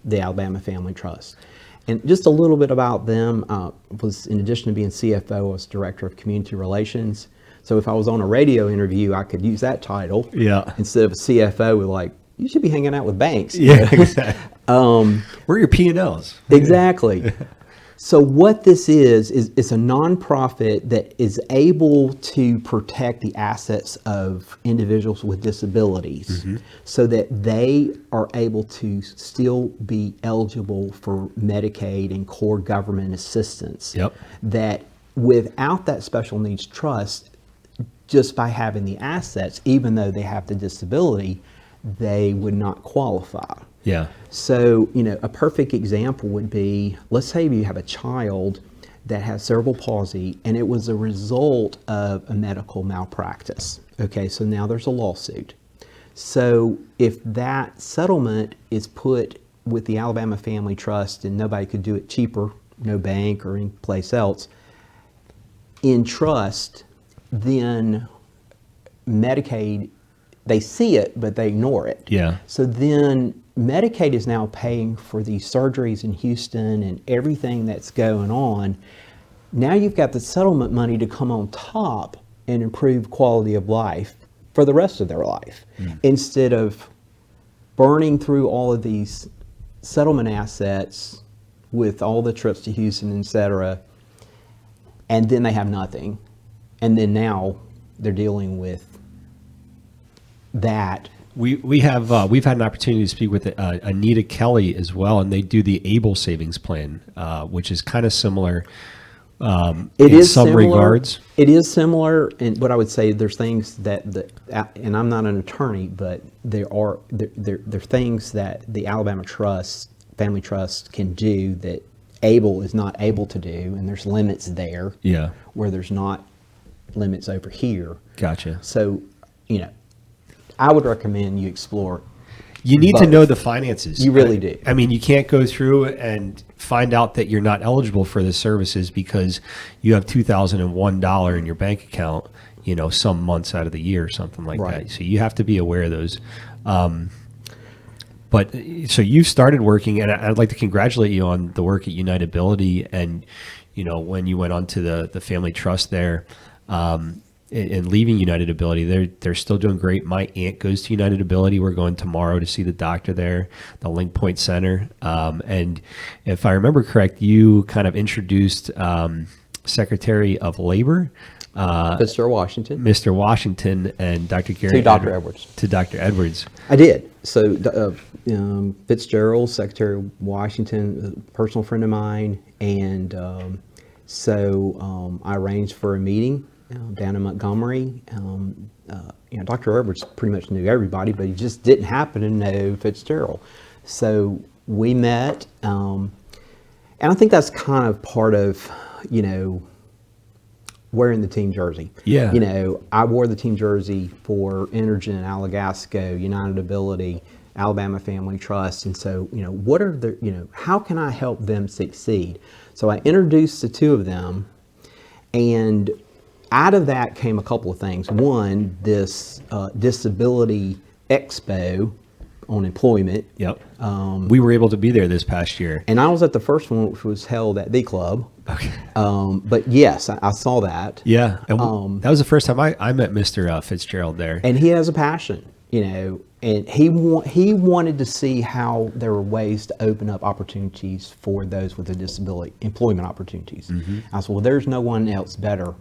the Alabama Family Trust. And just a little bit about them, was in addition to being CFO, I was Director of Community Relations. So if I was on a radio interview, I could use that title. Yeah. Instead of a CFO with like you should be hanging out with banks. Yeah, exactly. We're your P&Ls. Exactly. So what this is it's a nonprofit that is able to protect the assets of individuals with disabilities so that they are able to still be eligible for Medicaid and core government assistance. Yep. That without that special needs trust, just by having the assets, even though they have the disability, they would not qualify. Yeah. So, a perfect example would be, let's say you have a child that has cerebral palsy and it was a result of a medical malpractice. Okay, so now there's a lawsuit. So if that settlement is put with the Alabama Family Trust and nobody could do it cheaper, no bank or any place else, in trust, then Medicaid, they see it, but they ignore it. Yeah. So then Medicaid is now paying for these surgeries in Houston and everything that's going on. Now you've got the settlement money to come on top and improve quality of life for the rest of their life, instead of burning through all of these settlement assets with all the trips to Houston, et cetera, and then they have nothing. And then now they're dealing with that. We've had an opportunity to speak with Anita Kelly as well, and they do the ABLE savings plan, which is kind of similar in some regards. It is similar, and what I would say, there's things that and I'm not an attorney, but there are things that the Alabama Family Trust can do that ABLE is not able to do, and there's limits there. Yeah. Where there's not limits over here. Gotcha. So, I would recommend you explore. You need to know the finances. You really do. I mean, you can't go through and find out that you're not eligible for the services because you have $2,001 in your bank account, some months out of the year or something like Right. that. So you have to be aware of those. But so you started working, and I'd like to congratulate you on the work at Unitability, and when you went on to the Family Trust there. And leaving Unitability, they're still doing great. My aunt goes to Unitability. We're going tomorrow to see the doctor there, the Link Point Center. And if I remember correct, you kind of introduced Secretary of Labor, Mr. Washington. Mr. Washington, and Dr. Gary To Dr. Edwards. To Dr. Edwards. I did. So Fitzgerald, Secretary of Washington, a personal friend of mine, and so I arranged for a meeting down in Montgomery. Dr. Edwards pretty much knew everybody, but he just didn't happen to know Fitzgerald. So we met, and I think that's kind of part of, wearing the team jersey. Yeah. I wore the team jersey for Energen, Alagasco, Unitability, Alabama Family Trust, and so, what are the, how can I help them succeed? So I introduced the two of them, and out of that came a couple of things. One, this disability expo on employment. Yep. We were able to be there this past year. And I was at the first one, which was held at the club. Okay. But yes, I saw that. Yeah. And that was the first time I met Mr. Fitzgerald there. And he has a passion, and he wanted to see how there were ways to open up opportunities for those with a disability, employment opportunities. I said, well, there's no one else better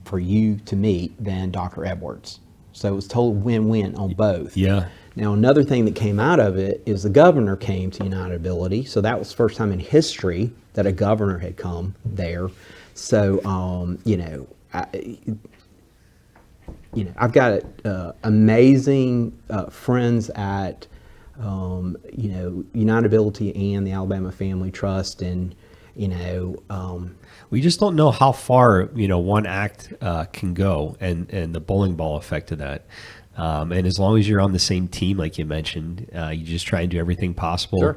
for you to meet than Dr. Edwards. So it was total win-win on both. Yeah. Now, another thing that came out of it is the governor came to Unitability. So that was the first time in history that a governor had come there. So, I've got amazing friends at, Unitability and the Alabama Family Trust, and, we just don't know how far, one act can go, and the bowling ball effect of that. And as long as you're on the same team, like you mentioned, you just try and do everything possible. Sure.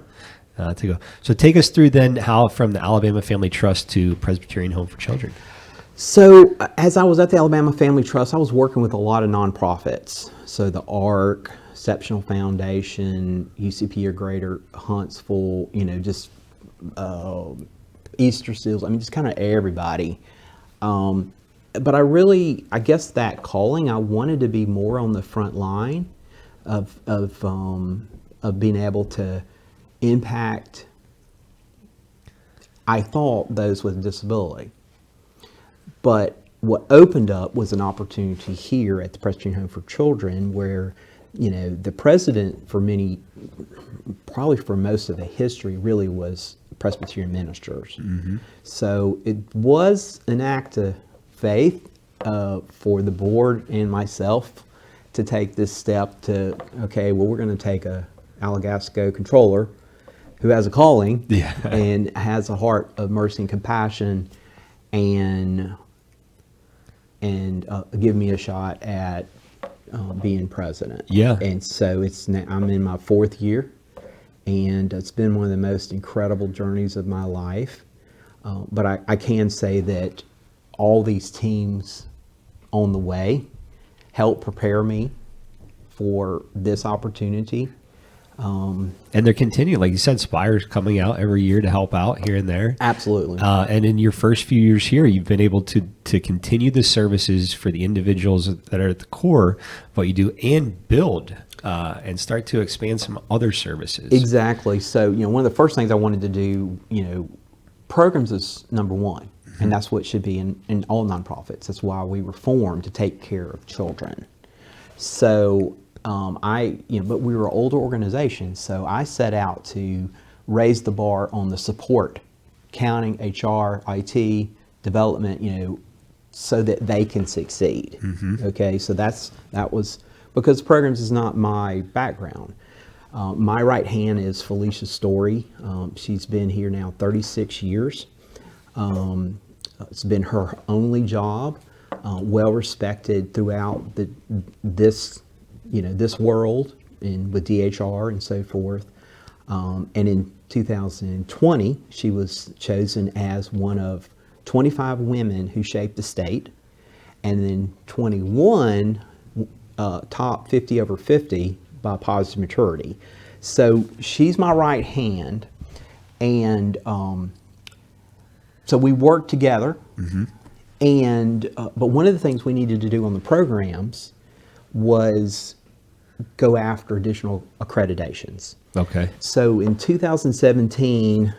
To go. So take us through then how from the Alabama Family Trust to Presbyterian Home for Children. So as I was at the Alabama Family Trust, I was working with a lot of nonprofits. So the ARC, Exceptional Foundation, UCP or Greater Huntsville, just Easter Seals, just kind of everybody. But I guess that calling, I wanted to be more on the front line. of being able to impact, I thought, those with disability. But what opened up was an opportunity here at the Presbyterian Home for Children where, the president probably for most of the history really was Presbyterian ministers. Mm-hmm. So it was an act of faith for the board and myself to take this step to, okay, well, we're going to take a Alagasco controller who has a calling and has a heart of mercy and compassion and give me a shot at being president. Yeah. And so I'm in my 4th year, and it's been one of the most incredible journeys of my life. But I can say that all these teams on the way helped prepare me for this opportunity. And they're continuing, like you said, Spire's coming out every year to help out here and there. Absolutely. And in your first few years here, you've been able to continue the services for the individuals that are at the core of what you do and build and start to expand some other services. Exactly. So, one of the first things I wanted to do, programs is number one. Mm-hmm. And that's what should be in all nonprofits. That's why we were formed, to take care of children. So, but we were an older organization, so I set out to raise the bar on the support, accounting, HR, IT, development, so that they can succeed. Mm-hmm. Okay, so that was, because programs is not my background. My right hand is Felicia Story. She's been here now 36 years. It's been her only job, well respected throughout this world and with DHR and so forth. And in 2020, she was chosen as one of 25 women who shaped the state. And then 21 top 50 over 50 by positive maturity. So she's my right hand. And so we worked together. Mm-hmm. And but one of the things we needed to do on the programs was go after additional accreditations. Okay. So in 2017,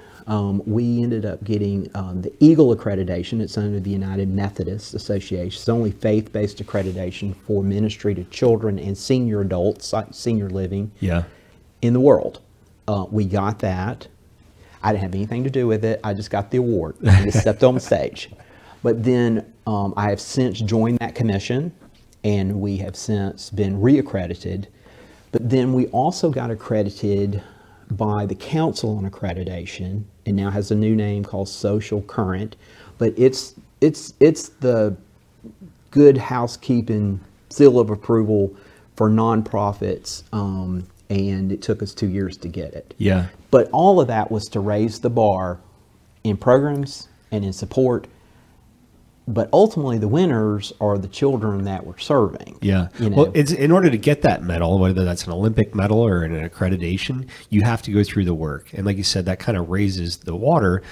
we ended up getting the Eagle accreditation. It's under the United Methodist Association. It's only faith-based accreditation for ministry to children and senior adults, senior living in the world. We got that. I didn't have anything to do with it. I just got the award. I just stepped on the stage. But then I have since joined that commission, and we have since been reaccredited. But then we also got accredited by the Council on Accreditation, and now has a new name called Social Current. But it's the good housekeeping seal of approval for nonprofits, and it took us 2 years to get it. Yeah. But all of that was to raise the bar in programs and in support. But ultimately, the winners are the children that we're serving. Yeah. Well, it's in order to get that medal, whether that's an Olympic medal or an accreditation, you have to go through the work. And like you said, that kind of raises the water,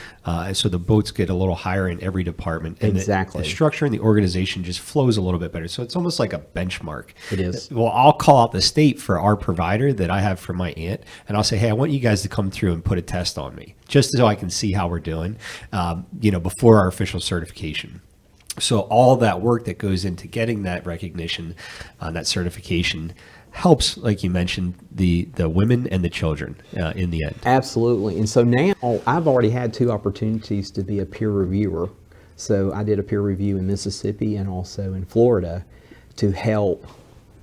so the boats get a little higher in every department. And exactly. The structure and the organization just flows a little bit better. So it's almost like a benchmark. It is. Well, I'll call out the state for our provider that I have for my aunt, and I'll say, hey, I want you guys to come through and put a test on me, just so I can see how we're doing, before our official certification. So all that work that goes into getting that recognition, that certification, helps, like you mentioned, the women and the children in the end. Absolutely. And so now I've already had 2 opportunities to be a peer reviewer. So I did a peer review in Mississippi and also in Florida to help.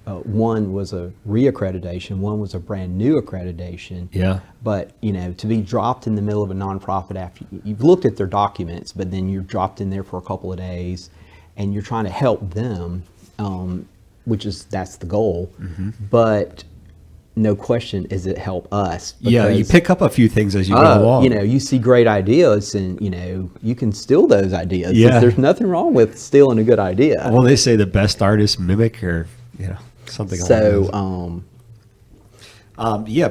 One was a reaccreditation, one was a brand new accreditation. Yeah. But, to be dropped in the middle of a nonprofit after you've looked at their documents, but then you're dropped in there for a couple of days and you're trying to help them, that's the goal. Mm-hmm. But no question is it help us. Yeah, you pick up a few things as you go along. You see great ideas and, you can steal those ideas. Yeah. There's nothing wrong with stealing a good idea. Well, they say the best artists mimic or, something like that.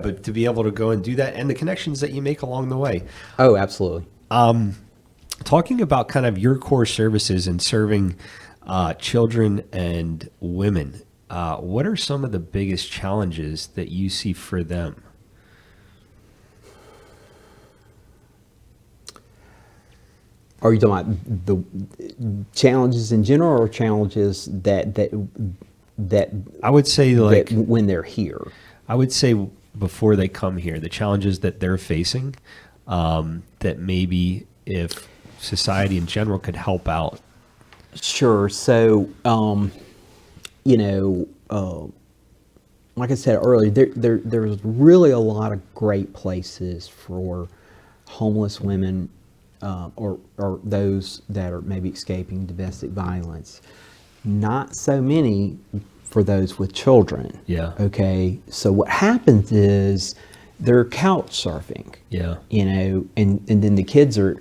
But to be able to go and do that and the connections that you make along the way. Oh, absolutely. Talking about kind of your core services and serving children and women, what are some of the biggest challenges that you see for them? Are you talking about the challenges in general, or challenges that I would say like when they're here? I would say before they come here, the challenges that they're facing, that maybe if society in general could help out. Sure. So, like I said earlier, there's really a lot of great places for homeless women, or those that are maybe escaping domestic violence. Not so many for those with children. Yeah. Okay. So what happens is they're couch surfing. Yeah. And then the kids they're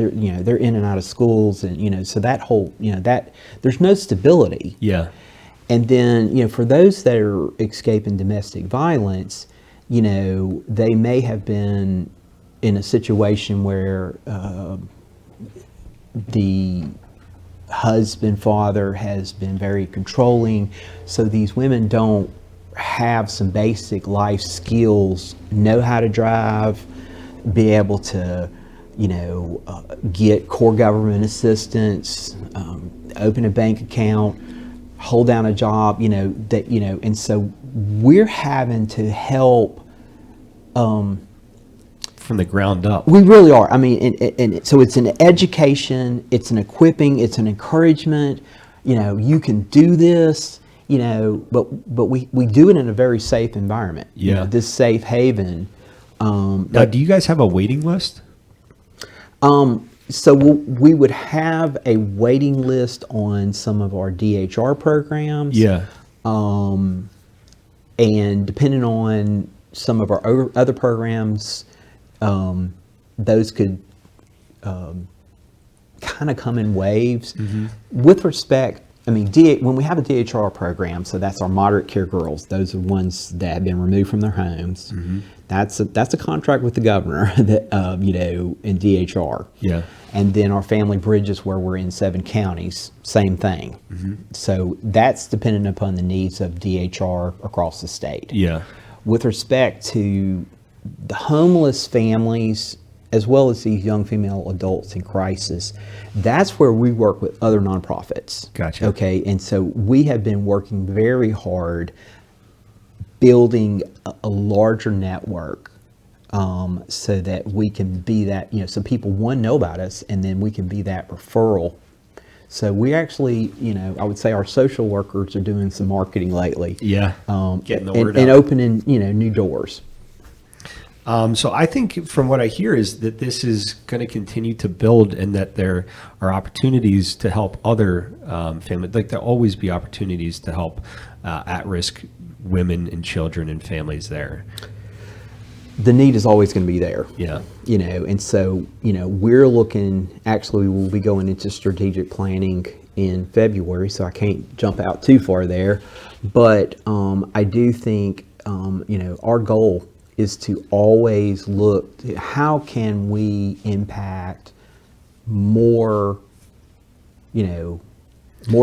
in and out of schools, and so that whole that there's no stability. Yeah. And then for those that are escaping domestic violence, they may have been in a situation where the husband, father has been very controlling, so these women don't have some basic life skills, know how to drive, be able to get core government assistance, open a bank account, hold down a job, and so we're having to help from the ground up. We really are. I mean, and so it's an education, it's an equipping, it's an encouragement. You can do this. But we do it in a very safe environment. Yeah. This safe haven. Now, do you guys have a waiting list? So we would have a waiting list on some of our DHR programs. Yeah. And depending on some of our other programs, those could kind of come in waves. Mm-hmm. With respect, I mean, when we have a DHR program, so that's our moderate care girls. Those are ones that have been removed from their homes. Mm-hmm. That's a contract with the governor that in DHR. Yeah. And then our family bridges, where we're in 7 counties, same thing. Mm-hmm. So that's dependent upon the needs of DHR across the state. Yeah. With respect to the homeless families, as well as these young female adults in crisis, that's where we work with other nonprofits. Gotcha. Okay, and so we have been working very hard building a larger network, so that we can be that, so people, one, know about us, and then we can be that referral. So we actually, I would say our social workers are doing some marketing lately. Yeah, getting the word out. And opening, new doors. So I think from what I hear is that this is going to continue to build, and that there are opportunities to help other families. Like there'll always be opportunities to help at-risk women and children and families there. The need is always going to be there. Yeah. And so, we're looking, actually we'll be going into strategic planning in February, so I can't jump out too far there. But I do think, our goal is to always look to how can we impact more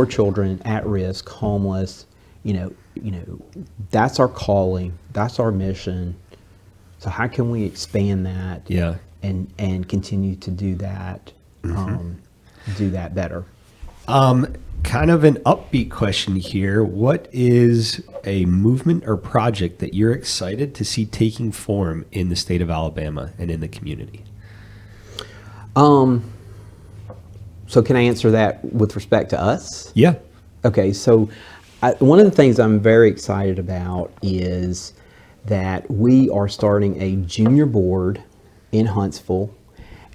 children at risk, homeless. That's our calling, that's our mission. So how can we expand that? Yeah. And continue to do that, do that better. Kind of an upbeat question here. What is a movement or project that you're excited to see taking form in the state of Alabama and in the community? So can I answer that with respect to us? Yeah. Okay, so one of the things I'm very excited about is that we are starting a junior board in Huntsville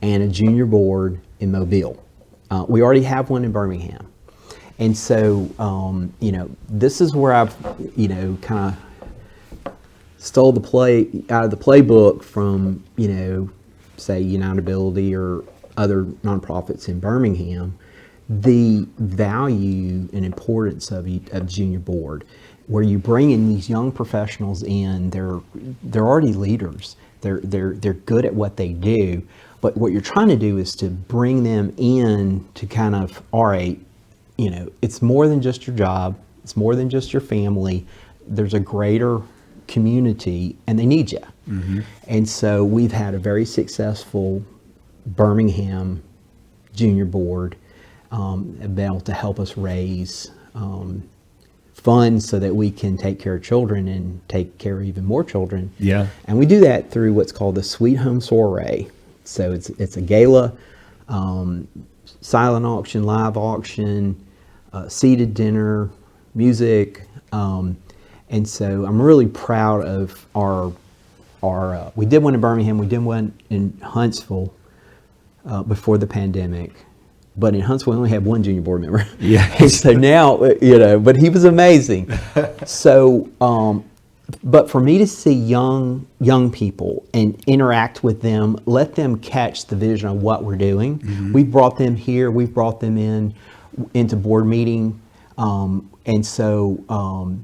and a junior board in Mobile. We already have one in Birmingham. And so, this is where I've, kind of stole the play out of the playbook from, say Unitability or other nonprofits in Birmingham, the value and importance of junior board, where you bring in these young professionals in. They're already leaders. They're good at what they do, but what you're trying to do is to bring them in to kind of, all right, it's more than just your job. It's more than just your family. There's a greater community, and they need you. And so we've had a very successful Birmingham Junior Board, have been able to help us raise funds so that we can take care of children and take care of even more children. Yeah. And we do that through what's called the Sweet Home Soiree. So it's a gala, silent auction, live auction, seated dinner, music, and so I'm really proud of our we did one in Birmingham, we did one in Huntsville before the pandemic. But in Huntsville, we only had one junior board member. Yeah. And so now, but he was amazing. So, but for me to see young people and interact with them, let them catch the vision of what we're doing. We've brought them here. We've brought them into board meeting, and so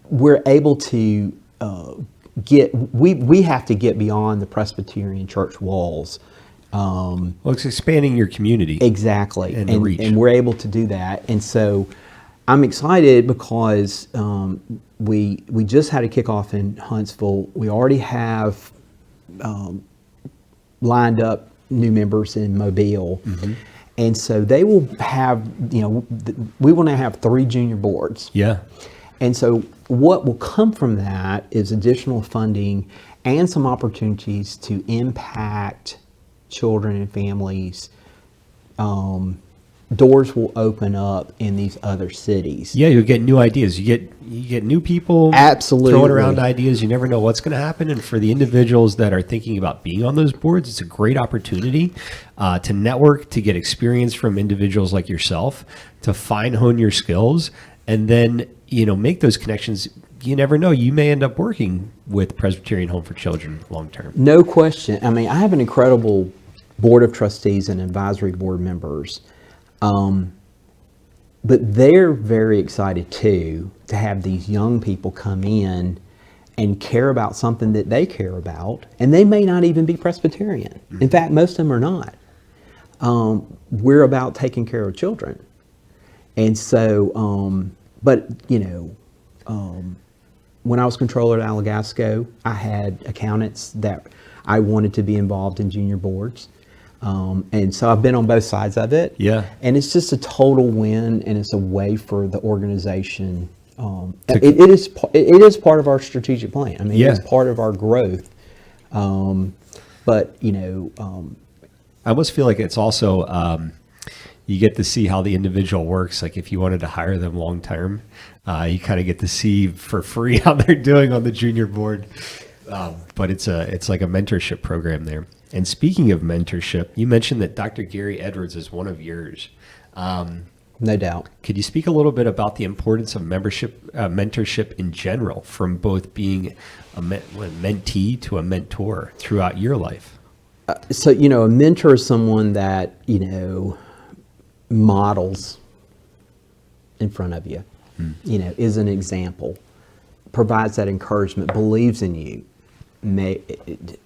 we're able to we have to get beyond the Presbyterian church walls. Well, it's expanding your community. Exactly. And the reach. And we're able to do that. And so I'm excited because we just had a kickoff in Huntsville. We already have lined up new members in Mobile. And so they will have, we will now have 3 junior boards. Yeah. And so what will come from that is additional funding and some opportunities to impact children and families. Doors will open up in these other cities. Yeah, you'll get new ideas. You get new people Absolutely throwing around ideas. You never know what's going to happen. And for the individuals that are thinking about being on those boards, it's a great opportunity to network, to get experience from individuals like yourself, to hone your skills, and then make those connections. You never know. You may end up working with Presbyterian Home for Children long term. No question. I mean, I have an incredible board of trustees and advisory board members. But they're very excited too to have these young people come in and care about something that they care about, and they may not even be Presbyterian. In fact, most of them are not. We're about taking care of children. And so, when I was controller at Allegasco, I had accountants that I wanted to be involved in junior boards. And so I've been on both sides of it. Yeah. And it's just a total win, and it's a way for the organization. It is part of our strategic plan. I mean, Yeah. it's part of our growth. But I almost feel like it's also you get to see how the individual works. Like if you wanted to hire them long term, you kind of get to see for free how they're doing on the junior board. But it's like a mentorship program there. And speaking of mentorship, you mentioned that Dr. Gary Edwards is one of yours. no doubt. Could you speak a little bit about the importance of mentorship in general, from both being a mentee to a mentor throughout your life? So, a mentor is someone that, models in front of you, is an example, provides that encouragement, believes in you,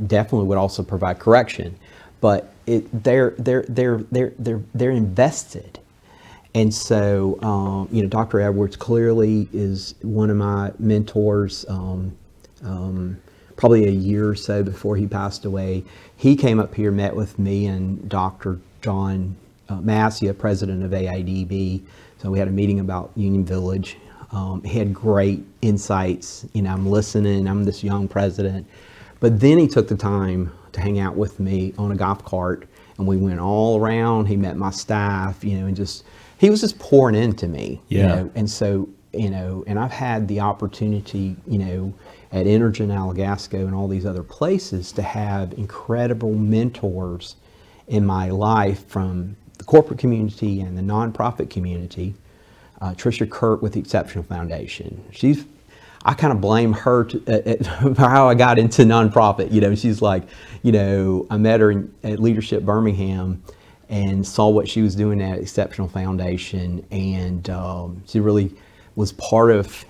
definitely would also provide correction, but they're invested. And so, Dr. Edwards clearly is one of my mentors. Probably a year or so before he passed away, he came up here, met with me and Dr. John Massia, president of AIDB. So we had a meeting about Union Village. He had great insights. I'm listening. I'm this young president. But then he took the time to hang out with me on a golf cart, and we went all around. He met my staff, and he was just pouring into me. Yeah. And so, and I've had the opportunity, at Energen, Allegasco, and all these other places to have incredible mentors in my life from the corporate community and the nonprofit community. Tricia Kurt with the Exceptional Foundation. I kind of blame her for how I got into nonprofit. She's like, I met her at Leadership Birmingham and saw what she was doing at Exceptional Foundation, and she really was part of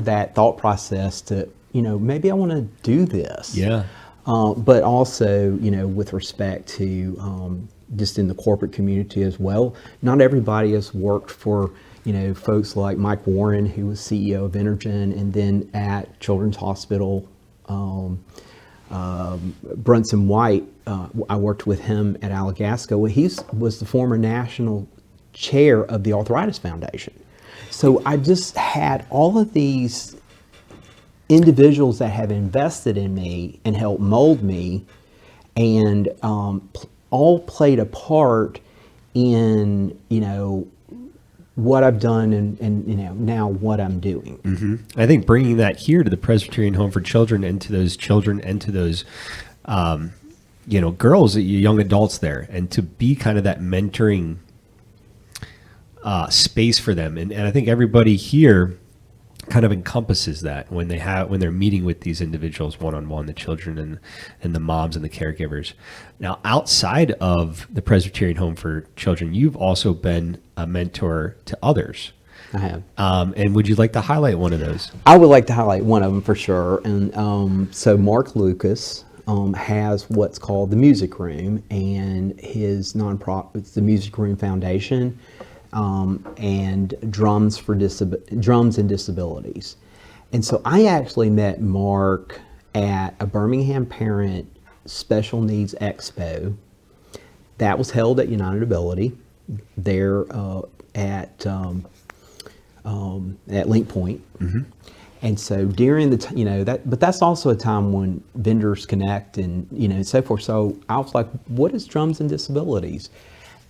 that thought process to, maybe I want to do this. Yeah. But also, with respect to just in the corporate community as well. Not everybody has worked for, folks like Mike Warren, who was CEO of Energen, and then at Children's Hospital, Brunson White, I worked with him at Alagasco. Well, he was the former national chair of the Arthritis Foundation. So I just had all of these individuals that have invested in me and helped mold me, and all played a part in, what I've done and now what I'm doing. Mm-hmm. I think bringing that here to the Presbyterian Home for Children and to those children and to those, girls, young adults there, and to be kind of that mentoring space for them. And I think everybody here kind of encompasses that when they're meeting with these individuals one-on-one, the children and the moms and the caregivers. Now, outside of the Presbyterian Home for Children, you've also been a mentor to others. I have. And would you like to highlight one of those? I would like to highlight one of them for sure. And so Mark Lucas has what's called the Music Room, and his nonprofit, it's the Music Room Foundation, and Drums and Disabilities. And so I actually met Mark at a Birmingham Parent Special Needs Expo that was held at United Ability there at Link Point. Mm-hmm. And so during the but that's also a time when vendors connect and so forth. So I was like, what is Drums and Disabilities?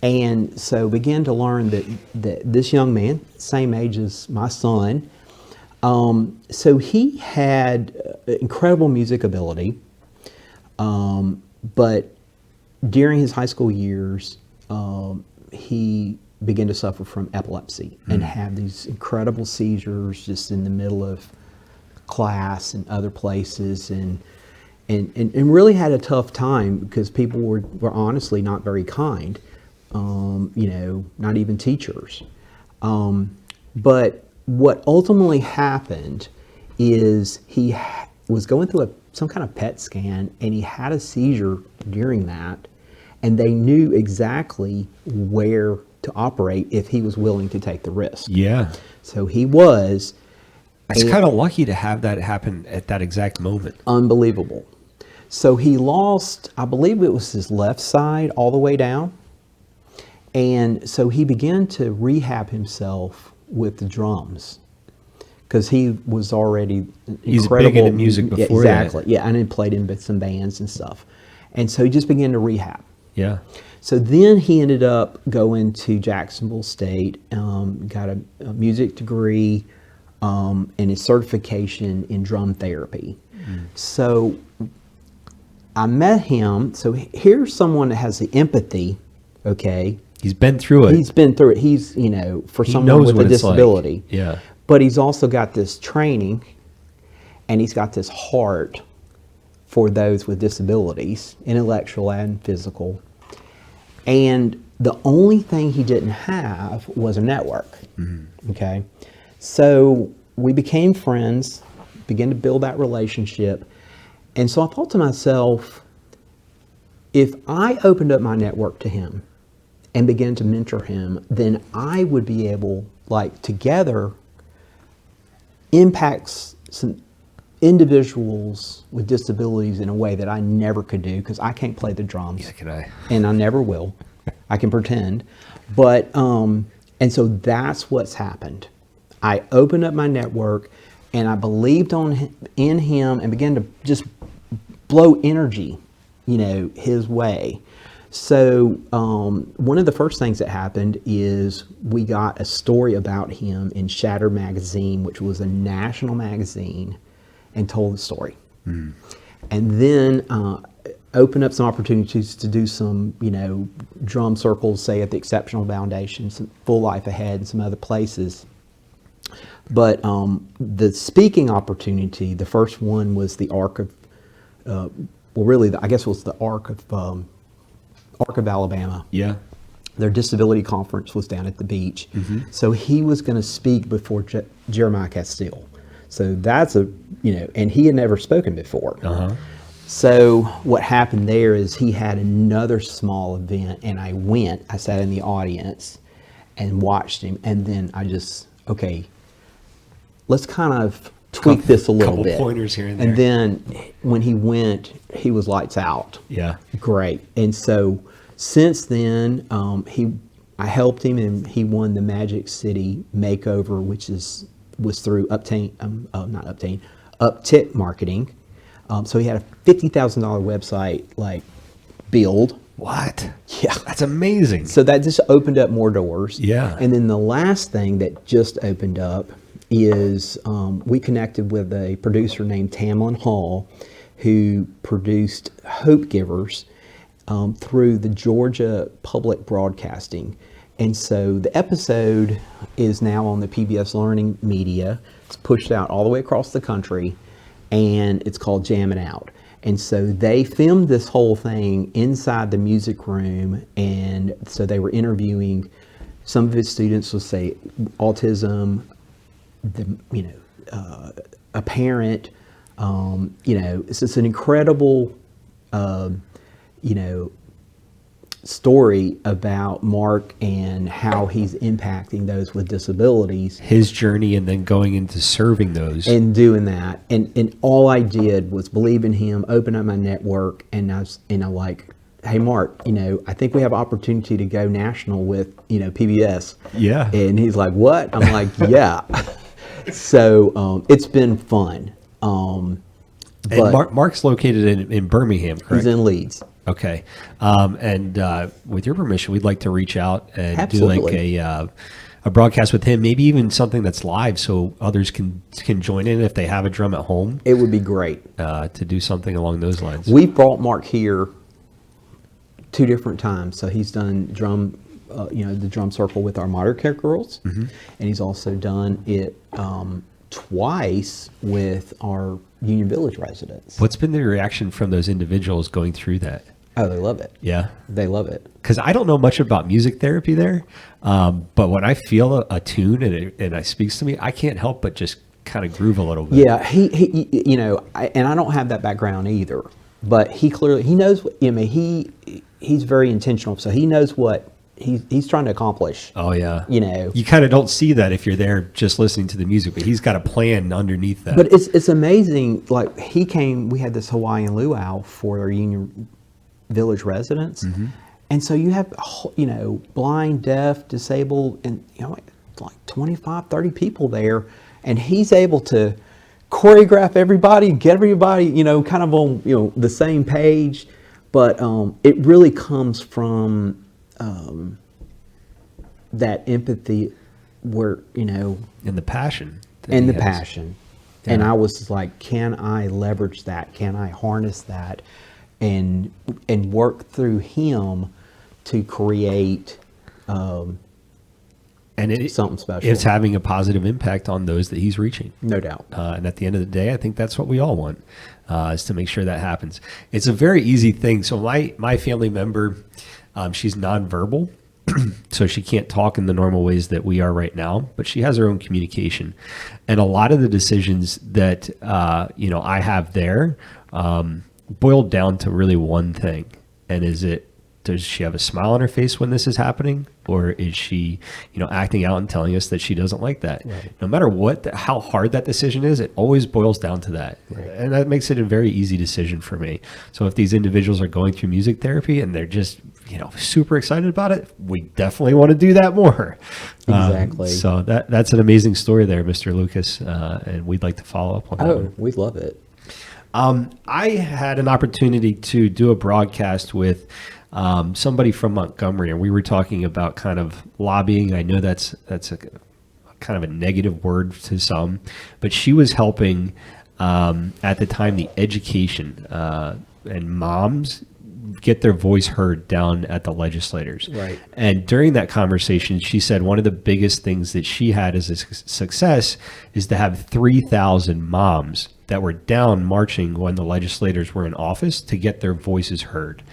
And so began to learn that this young man, same age as my son, so he had incredible music ability, but during his high school years, he began to suffer from epilepsy and have these incredible seizures just in the middle of class and other places, and really had a tough time because people were honestly not very kind. Not even teachers. But what ultimately happened is he was going through some kind of PET scan, and he had a seizure during that, and they knew exactly where to operate if he was willing to take the risk. Yeah. So he was. It's kind of lucky to have that happen at that exact moment. Unbelievable. So he lost, I believe it was his left side all the way down. And so he began to rehab himself with the drums because he was already He's incredible. big into music before exactly. that. Yeah, and he played in some bands and stuff. And so he just began to rehab. Yeah. So then he ended up going to Jacksonville State, got a music degree and his certification in drum therapy. So I met him. So here's someone that has the empathy, okay? He's been through it. He's been through it. He's, for someone with a disability. Like. Yeah. But he's also got this training, and he's got this heart for those with disabilities, intellectual and physical. And the only thing he didn't have was a network. Mm-hmm. Okay. So we became friends, began to build that relationship. And so I thought to myself, if I opened up my network to him and began to mentor him, then I would be able, together, impact some individuals with disabilities in a way that I never could do because I can't play the drums. Neither can I. And I never will. I can pretend. But, and so that's what's happened. I opened up my network and I believed in him and began to just blow energy, his way. So one of the first things that happened is we got a story about him in Shatter magazine, which was a national magazine, and told the story. And then opened up some opportunities to do some, drum circles, say at the Exceptional Foundation, some Full Life Ahead, and some other places. But the speaking opportunity, the first one was the Arc of, I guess it was the Arc of Alabama. Yeah. Their disability conference was down at the beach. Mm-hmm. So he was going to speak before Jeremiah Castile. So that's and he had never spoken before. Uh-huh. So what happened there is he had another small event, and I sat in the audience and watched him, and then okay, let's kind of tweak this a little couple bit. Pointers here and there. And then when he went, he was lights out. Yeah. Great. And so since then, I helped him, and he won the Magic City Makeover, which was through Uptick Marketing. So he had a $50,000 website build. What? Yeah. That's amazing. So that just opened up more doors. Yeah. And then the last thing that just opened up is we connected with a producer named Tamlin Hall, who produced Hope Givers through the Georgia Public Broadcasting. And so the episode is now on the PBS Learning Media. It's pushed out all the way across the country, and it's called Jammin' Out. And so they filmed this whole thing inside the music room, and so they were interviewing some of his students with, say, autism, a parent. It's just an incredible, story about Mark and how he's impacting those with disabilities. His journey, and then going into serving those. And doing that. And all I did was believe in him, open up my network, and I was, like, hey, Mark, I think we have opportunity to go national with, PBS. Yeah. And he's like, what? I'm like, yeah. So it's been fun. And Mark's located in Birmingham, correct? He's in Leeds. Okay. And with your permission, we'd like to reach out and Absolutely. do a broadcast with him, maybe even something that's live so others can join in if they have a drum at home. It would be great. To do something along those lines. We've brought Mark here 2 different times. So he's done drum, the drum circle with our Modern Care Girls. Mm-hmm. And he's also done it twice with our Union Village residents. What's been the reaction from those individuals going through that? Oh, they love it. Yeah. They love it. Because I don't know much about music therapy there, but when I feel a tune and it speaks to me, I can't help but just kind of groove a little bit. Yeah, he and I don't have that background either, but he knows. He's very intentional, so he knows what he's trying to accomplish. Oh yeah. You kind of don't see that if you're there just listening to the music, but he's got a plan underneath that. But it's amazing. Like he came, we had this Hawaiian luau for our Union Village residents, mm-hmm. and so you have blind, deaf, disabled, and like 25, 30 people there, and he's able to choreograph everybody and get everybody kind of on the same page. But it really comes from that empathy, where and the passion, and the passion. Yeah. And I was like, can I leverage that? Can I harness that, and work through him to create something special? It's having a positive impact on those that he's reaching, no doubt. And at the end of the day, I think that's what we all want, is to make sure that happens. It's a very easy thing. So my family member, she's nonverbal, so she can't talk in the normal ways that we are right now, but she has her own communication. And a lot of the decisions that, I have there boiled down to really one thing. And does she have a smile on her face when this is happening? Or is she, acting out and telling us that she doesn't like that? Right. No matter how hard that decision is, it always boils down to that. Right. And that makes it a very easy decision for me. So if these individuals are going through music therapy and they're just, super excited about it, we definitely want to do that more. Exactly. So that's an amazing story there, Mr. Lucas. And we'd like to follow up on that. Oh, we love it. I had an opportunity to do a broadcast with somebody from Montgomery, and we were talking about kind of lobbying. I know that's a kind of a negative word to some, but she was helping at the time the education and moms get their voice heard down at the legislators. Right. And during that conversation, she said one of the biggest things that she had as a success is to have 3,000 moms that were down marching when the legislators were in office to get their voices heard.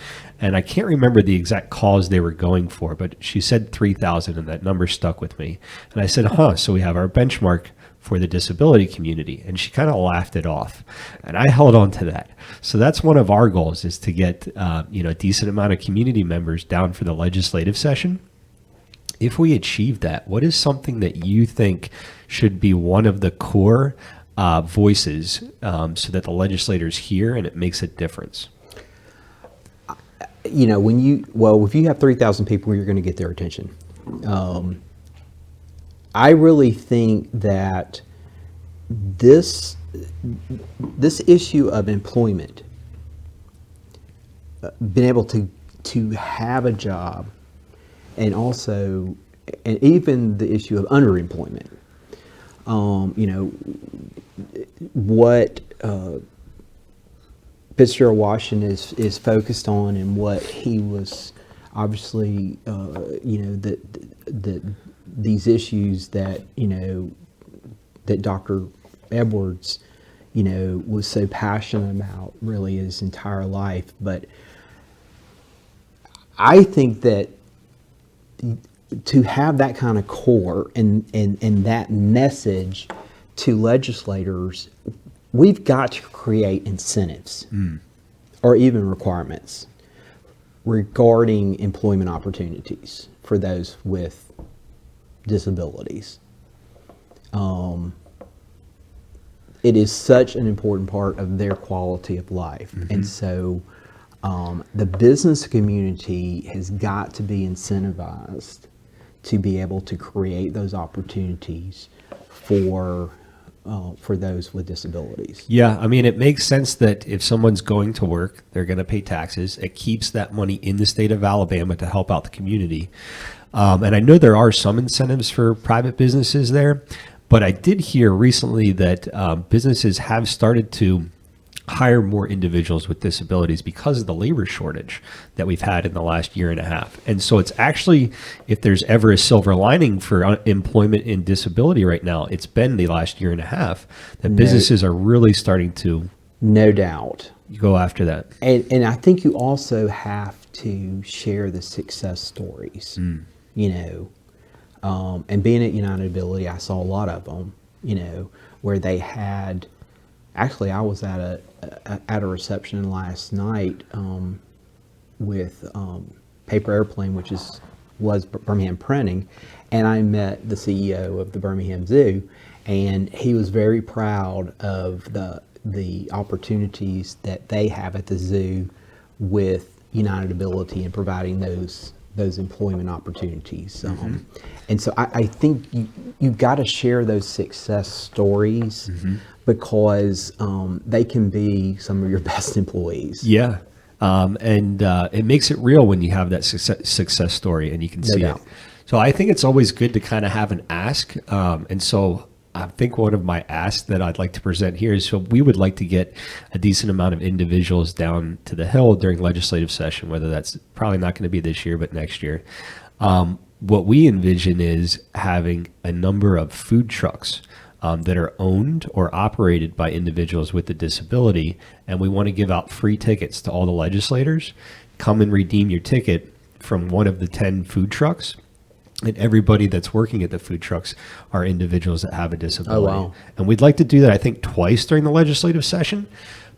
And I can't remember the exact cause they were going for, but she said 3,000, and that number stuck with me. And I said, so we have our benchmark for the disability community. And she kind of laughed it off. And I held on to that. So that's one of our goals, is to get a decent amount of community members down for the legislative session. If we achieve that, what is something that you think should be one of the core voices so that the legislators hear and it makes a difference? If you have 3,000 people, you're going to get their attention. I really think that this issue of employment, being able to have a job, and even the issue of underemployment, what Fitzgerald Washington is focused on, and what he was obviously, these issues that that Dr. Edwards, was so passionate about really his entire life. But I think that to have that kind of core and that message to legislators, we've got to create incentives or even requirements regarding employment opportunities for those with disabilities. It is such an important part of their quality of life. And so the business community has got to be incentivized to be able to create those opportunities for those with disabilities. Yeah, I mean, it makes sense that if someone's going to work, they're going to pay taxes. It keeps that money in the state of Alabama to help out the community. And I know there are some incentives for private businesses there, but I did hear recently that businesses have started to hire more individuals with disabilities because of the labor shortage that we've had in the last year and a half. And so it's actually, if there's ever a silver lining for employment in disability right now, it's been the last year and a half that businesses are really starting to, no doubt, go after that. And I think you also have to share the success stories, and being at United Ability, I saw a lot of them, where they had, actually I was at a reception last night with Paper Airplane, which was Birmingham Printing, and I met the CEO of the Birmingham Zoo, and he was very proud of the opportunities that they have at the zoo with United Ability and providing those employment opportunities. And so I think you've got to share those success stories because they can be some of your best employees. Yeah. And it makes it real when you have that success story and you can see it. So I think it's always good to kind of have an ask. And so I think one of my asks that I'd like to present here is, so we would like to get a decent amount of individuals down to the Hill during legislative session, whether that's probably not going to be this year, but next year. What we envision is having a number of food trucks that are owned or operated by individuals with a disability, and we want to give out free tickets to all the legislators. Come and redeem your ticket from one of the 10 food trucks. And everybody that's working at the food trucks are individuals that have a disability. Oh, wow. And we'd like to do that, I think, twice during the legislative session.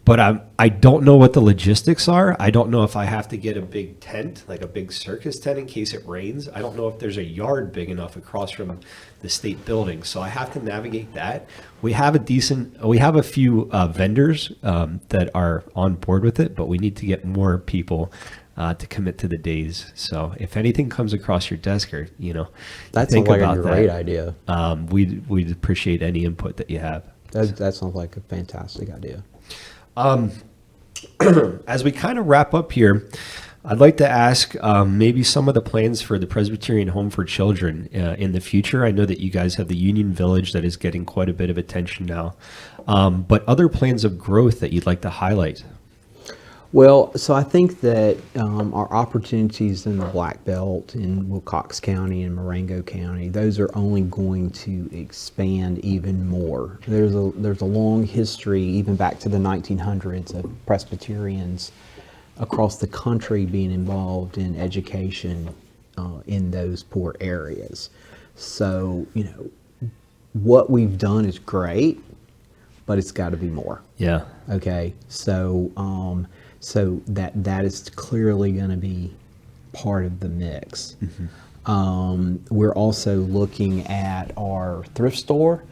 But I don't know what the logistics are. I don't know if I have to get a big tent, like a big circus tent in case it rains. I don't know if there's a yard big enough across from the state building. So I have to navigate that. We have a few vendors that are on board with it, but we need to get more people to commit to the days. So if anything comes across your desk, or that think sounds like about a great idea. We'd appreciate any input that you have. That sounds like a fantastic idea. As we kind of wrap up here, I'd like to ask maybe some of the plans for the Presbyterian Home for Children in the future. I know that you guys have the Union Village that is getting quite a bit of attention now, but other plans of growth that you'd like to highlight? Well, so I think that our opportunities in the Black Belt in Wilcox County and Marengo County, those are only going to expand even more. There's a long history, even back to the 1900s, of Presbyterians across the country being involved in education in those poor areas. So, what we've done is great, but it's got to be more. Yeah. Okay, so so that is clearly going to be part of the mix. We're also looking at our thrift store.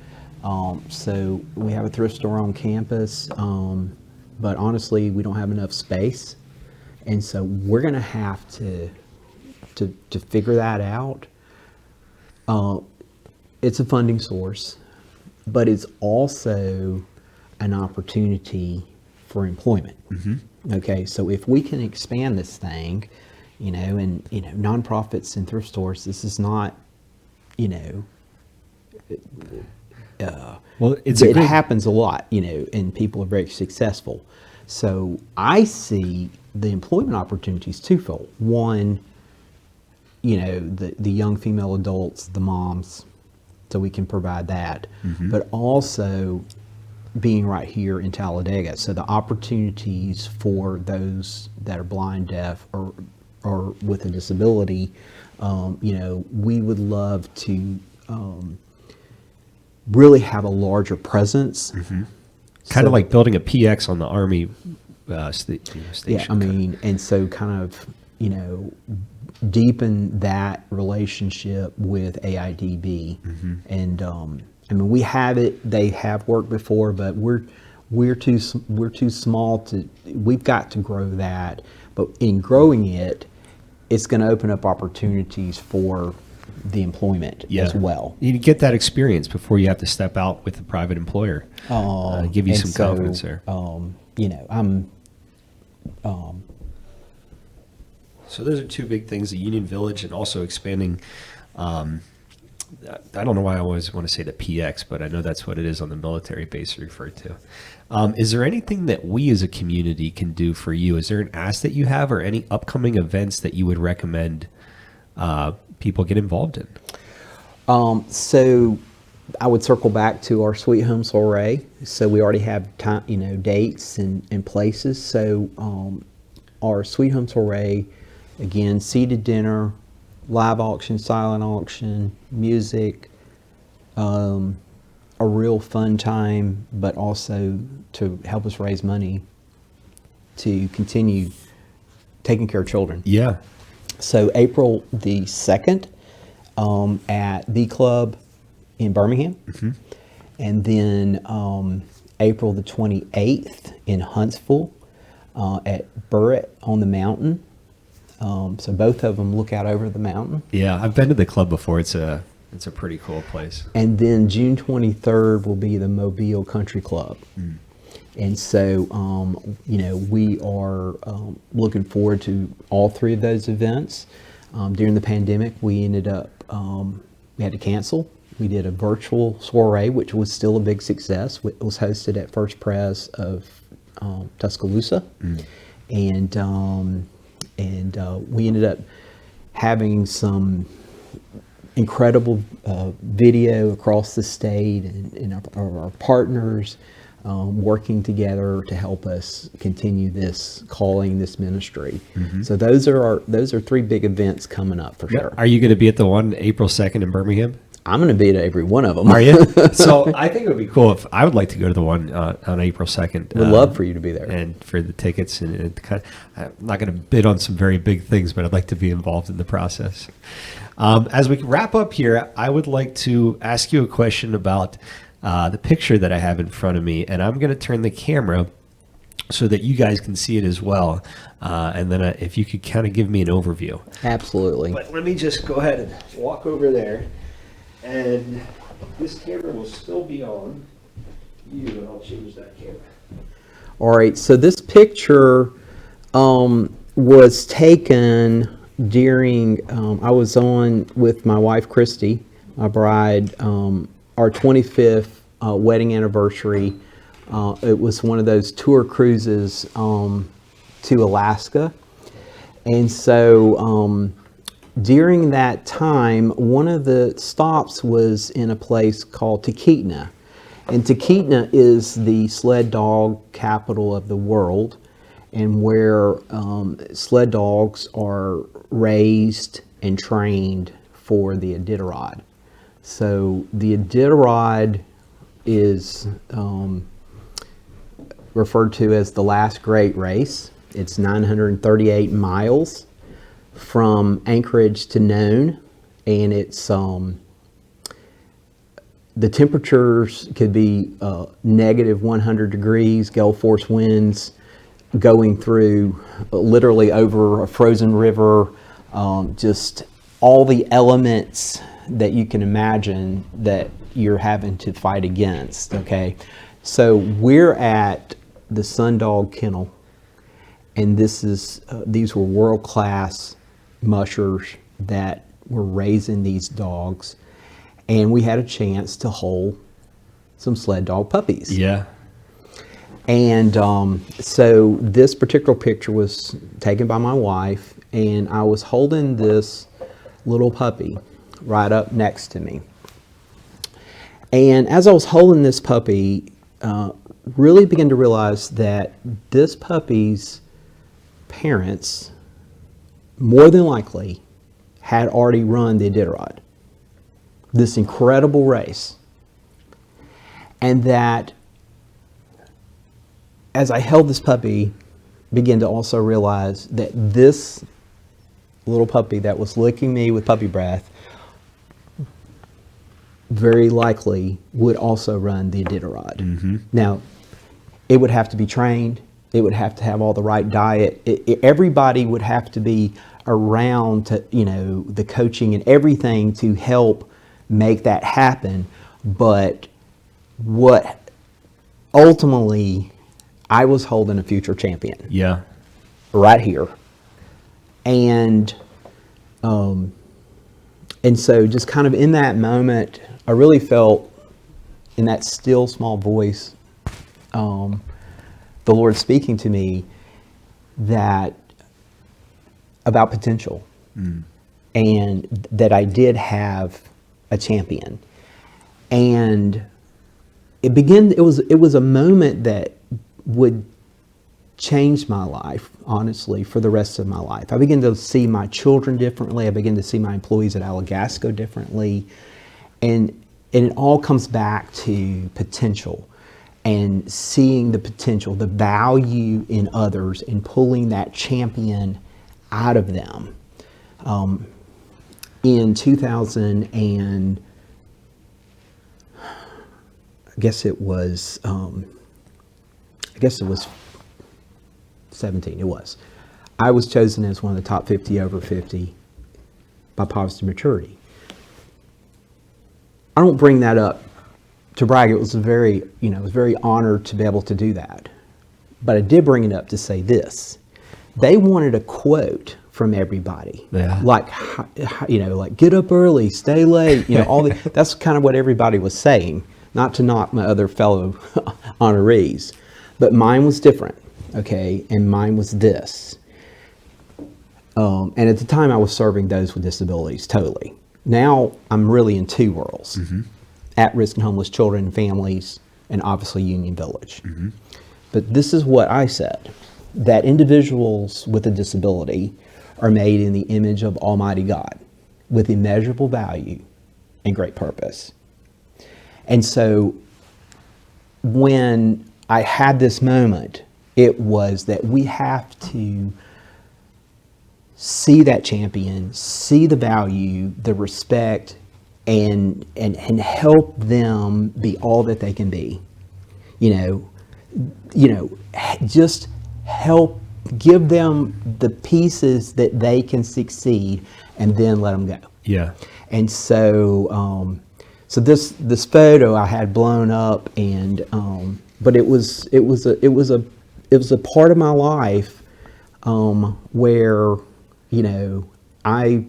So we have a thrift store on campus, but honestly, we don't have enough space, and so we're going to have to figure that out. It's a funding source, but it's also an opportunity for employment. Okay, so if we can expand this thing, and nonprofits and thrift stores, this is not, Well, it happens a lot, and people are very successful. So I see the employment opportunities twofold. One, the young female adults, the moms, so we can provide that, but also being right here in Talladega. So the opportunities for those that are blind, deaf, or with a disability, we would love to really have a larger presence. Kind of like building a PX on the Army station. Yeah, I mean, and so kind of, deepen that relationship with AIDB. And I mean, we have it. They have worked before, but we're too small to. We've got to grow that. But in growing it, it's going to open up opportunities for the employment as well. You get that experience before you have to step out with a private employer. Give you some confidence there. So those are two big things: the Union Village and also expanding. I don't know why I always want to say the PX, but I know that's what it is on the military base referred to. Is there anything that we as a community can do for you? Is there an ask that you have or any upcoming events that you would recommend people get involved in? So I would circle back to our Sweet Home Soiree. So we already have time, dates and places. So our Sweet Home Soiree, again, seated dinner, live auction, silent auction, music, a real fun time, but also to help us raise money to continue taking care of children. Yeah. So April the 2nd at the club in Birmingham, and then April the 28th in Huntsville at Burritt on the Mountain. So both of them look out over the mountain. Yeah, I've been to the club before. It's a pretty cool place. And then June 23rd will be the Mobile Country Club. And so, we are looking forward to all three of those events. During the pandemic, we ended up, we had to cancel. We did a virtual soiree, which was still a big success. It was hosted at First Pres of Tuscaloosa. And we ended up having some incredible video across the state, and our partners working together to help us continue this calling, this ministry. So those are three big events coming up for sure. Are you going to be at the one April 2nd in Birmingham? I'm going to be at every one of them. Are you? So I think it would be cool if I would like to go to the one on April 2nd. Would love for you to be there. And for the tickets. And I'm not going to bid on some very big things, but I'd like to be involved in the process. As we wrap up here, I would like to ask you a question about the picture that I have in front of me. And I'm going to turn the camera so that you guys can see it as well. And then if you could kind of give me an overview. Absolutely. But let me just go ahead and walk over there. And this camera will still be on you, and I'll change that camera. All right, so this picture was taken during, I was on with my wife, Christy, my bride, our 25th wedding anniversary. It was one of those tour cruises to Alaska. And so during that time, one of the stops was in a place called Talkeetna. And Talkeetna is the sled dog capital of the world, and where sled dogs are raised and trained for the Iditarod. So the Iditarod is referred to as the last great race. It's 938 miles from Anchorage to Nome, and it's the temperatures could be negative 100 degrees, gale force winds going through literally over a frozen river, just all the elements that you can imagine that you're having to fight against, okay? So we're at the Sundog Kennel, and this is these were world-class mushers that were raising these dogs, and we had a chance to hold some sled dog puppies. Yeah. And so this particular picture was taken by my wife, and I was holding this little puppy right up next to me. And as I was holding this puppy, really began to realize that this puppy's parents, more than likely, had already run the Iditarod, this incredible race. And that as I held this puppy, began to also realize that this little puppy that was licking me with puppy breath very likely would also run the Iditarod. Mm-hmm. Now, it would have to be trained. It would have to have all the right diet. Everybody would have to be around to, the coaching and everything to help make that happen. But what ultimately, I was holding a future champion. Yeah. Right here. And so just kind of in that moment, I really felt in that still small voice, the Lord speaking to me that about potential, and that I did have a champion. And it was a moment that would change my life, honestly, for the rest of my life. I began to see my children differently. I began to see my employees at Alagasco differently. And it all comes back to potential and seeing the potential, the value in others, and pulling that champion out of them. In 2000 and I guess it was 17, it was. I was chosen as one of the top 50 over 50 by Positive Maturity. I don't bring that up to brag. It was very honored to be able to do that. But I did bring it up to say this. They wanted a quote from everybody. Yeah. Like get up early, stay late, that's kind of what everybody was saying. Not to knock my other fellow honorees, but mine was different, okay? And mine was this. And at the time I was serving those with disabilities totally. Now I'm really in two worlds, at-risk and homeless children and families, and obviously Union Village. But this is what I said, that individuals with a disability are made in the image of Almighty God with immeasurable value and great purpose. And so when I had this moment, it was that we have to see that champion, see the value, the respect, and help them be all that they can be. Just help give them the pieces that they can succeed, and then let them go. Yeah. And so, so this photo I had blown up, and but it was a part of my life where I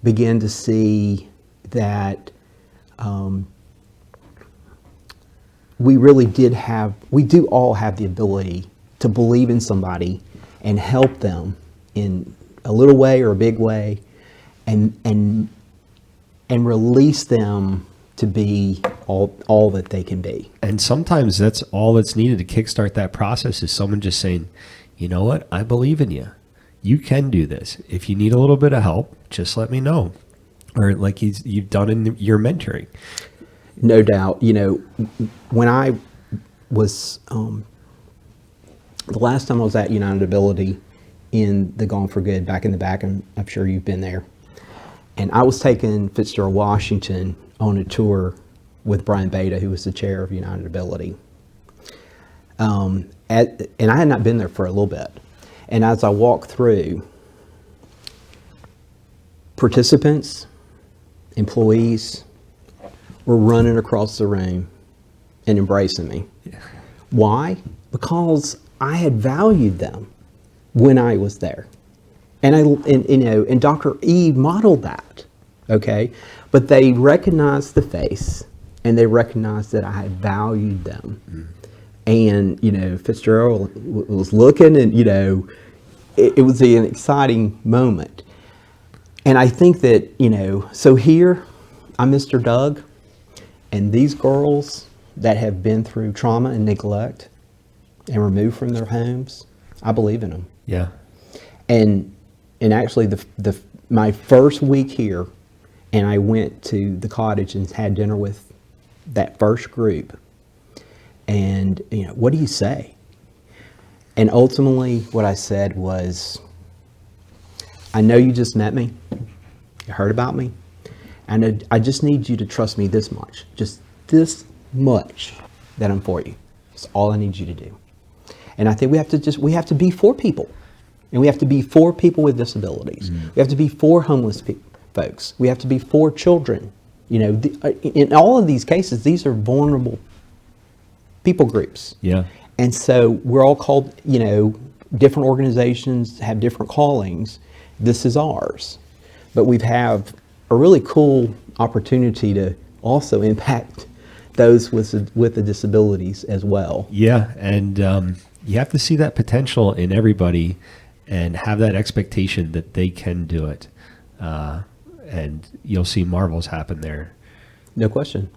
began to see that we do all have the ability to believe in somebody and help them in a little way or a big way, and release them to be all that they can be. And sometimes that's all that's needed to kickstart that process, is someone just saying, you know what, I believe in you. You can do this. If you need a little bit of help, just let me know. or like you've done in your mentoring. No doubt. When I was, the last time I was at United Ability in the Gone for Good back in the back, and I'm sure you've been there, and I was taking Fitzgerald Washington on a tour with Brian Beta, who was the chair of United Ability. And I had not been there for a little bit. And as I walked through, participants, employees were running across the room and embracing me. Yeah. Why? Because I had valued them when I was there. And Dr. E modeled that, okay? But they recognized the face, and they recognized that I had valued them. Mm. And, Fitzgerald was looking, and, it was an exciting moment. And I think that, so here, I'm Mr. Doug, and these girls that have been through trauma and neglect and removed from their homes, I believe in them. Yeah. And actually, my first week here, and I went to the cottage and had dinner with that first group. And, what do you say? And ultimately, what I said was, I know you just met me. You heard about me. And I just need you to trust me this much. Just this much that I'm for you. That's all I need you to do. And I think we have to be for people. And we have to be for people with disabilities. Mm. We have to be for homeless folks. We have to be for children. In all of these cases, these are vulnerable people groups. Yeah. And so we're all called, different organizations have different callings. This is ours. But we have a really cool opportunity to also impact those with the disabilities as well. Yeah, and you have to see that potential in everybody and have that expectation that they can do it. And you'll see marvels happen there. No question.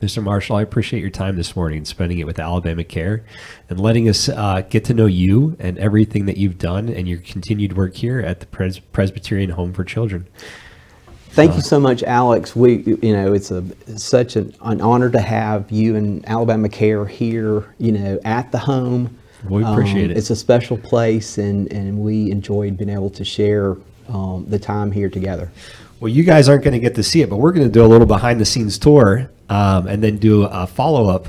Mr. Marshall, I appreciate your time this morning and spending it with Alabama Care and letting us get to know you and everything that you've done and your continued work here at the Presbyterian Home for Children. Thank you so much, Alex. It's such an honor to have you and Alabama Care here, at the home. We appreciate it. It's a special place, and we enjoyed being able to share the time here together. Well, you guys aren't going to get to see it, but we're going to do a little behind-the-scenes tour and then do a follow-up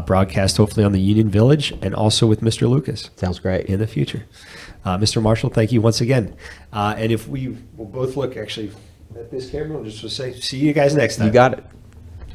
broadcast, hopefully on the Union Village and also with Mr. Lucas. Sounds great. In the future. Mr. Marshall, thank you once again. And if we'll both look, actually, at this camera, we'll just say, see you guys next time. You got it.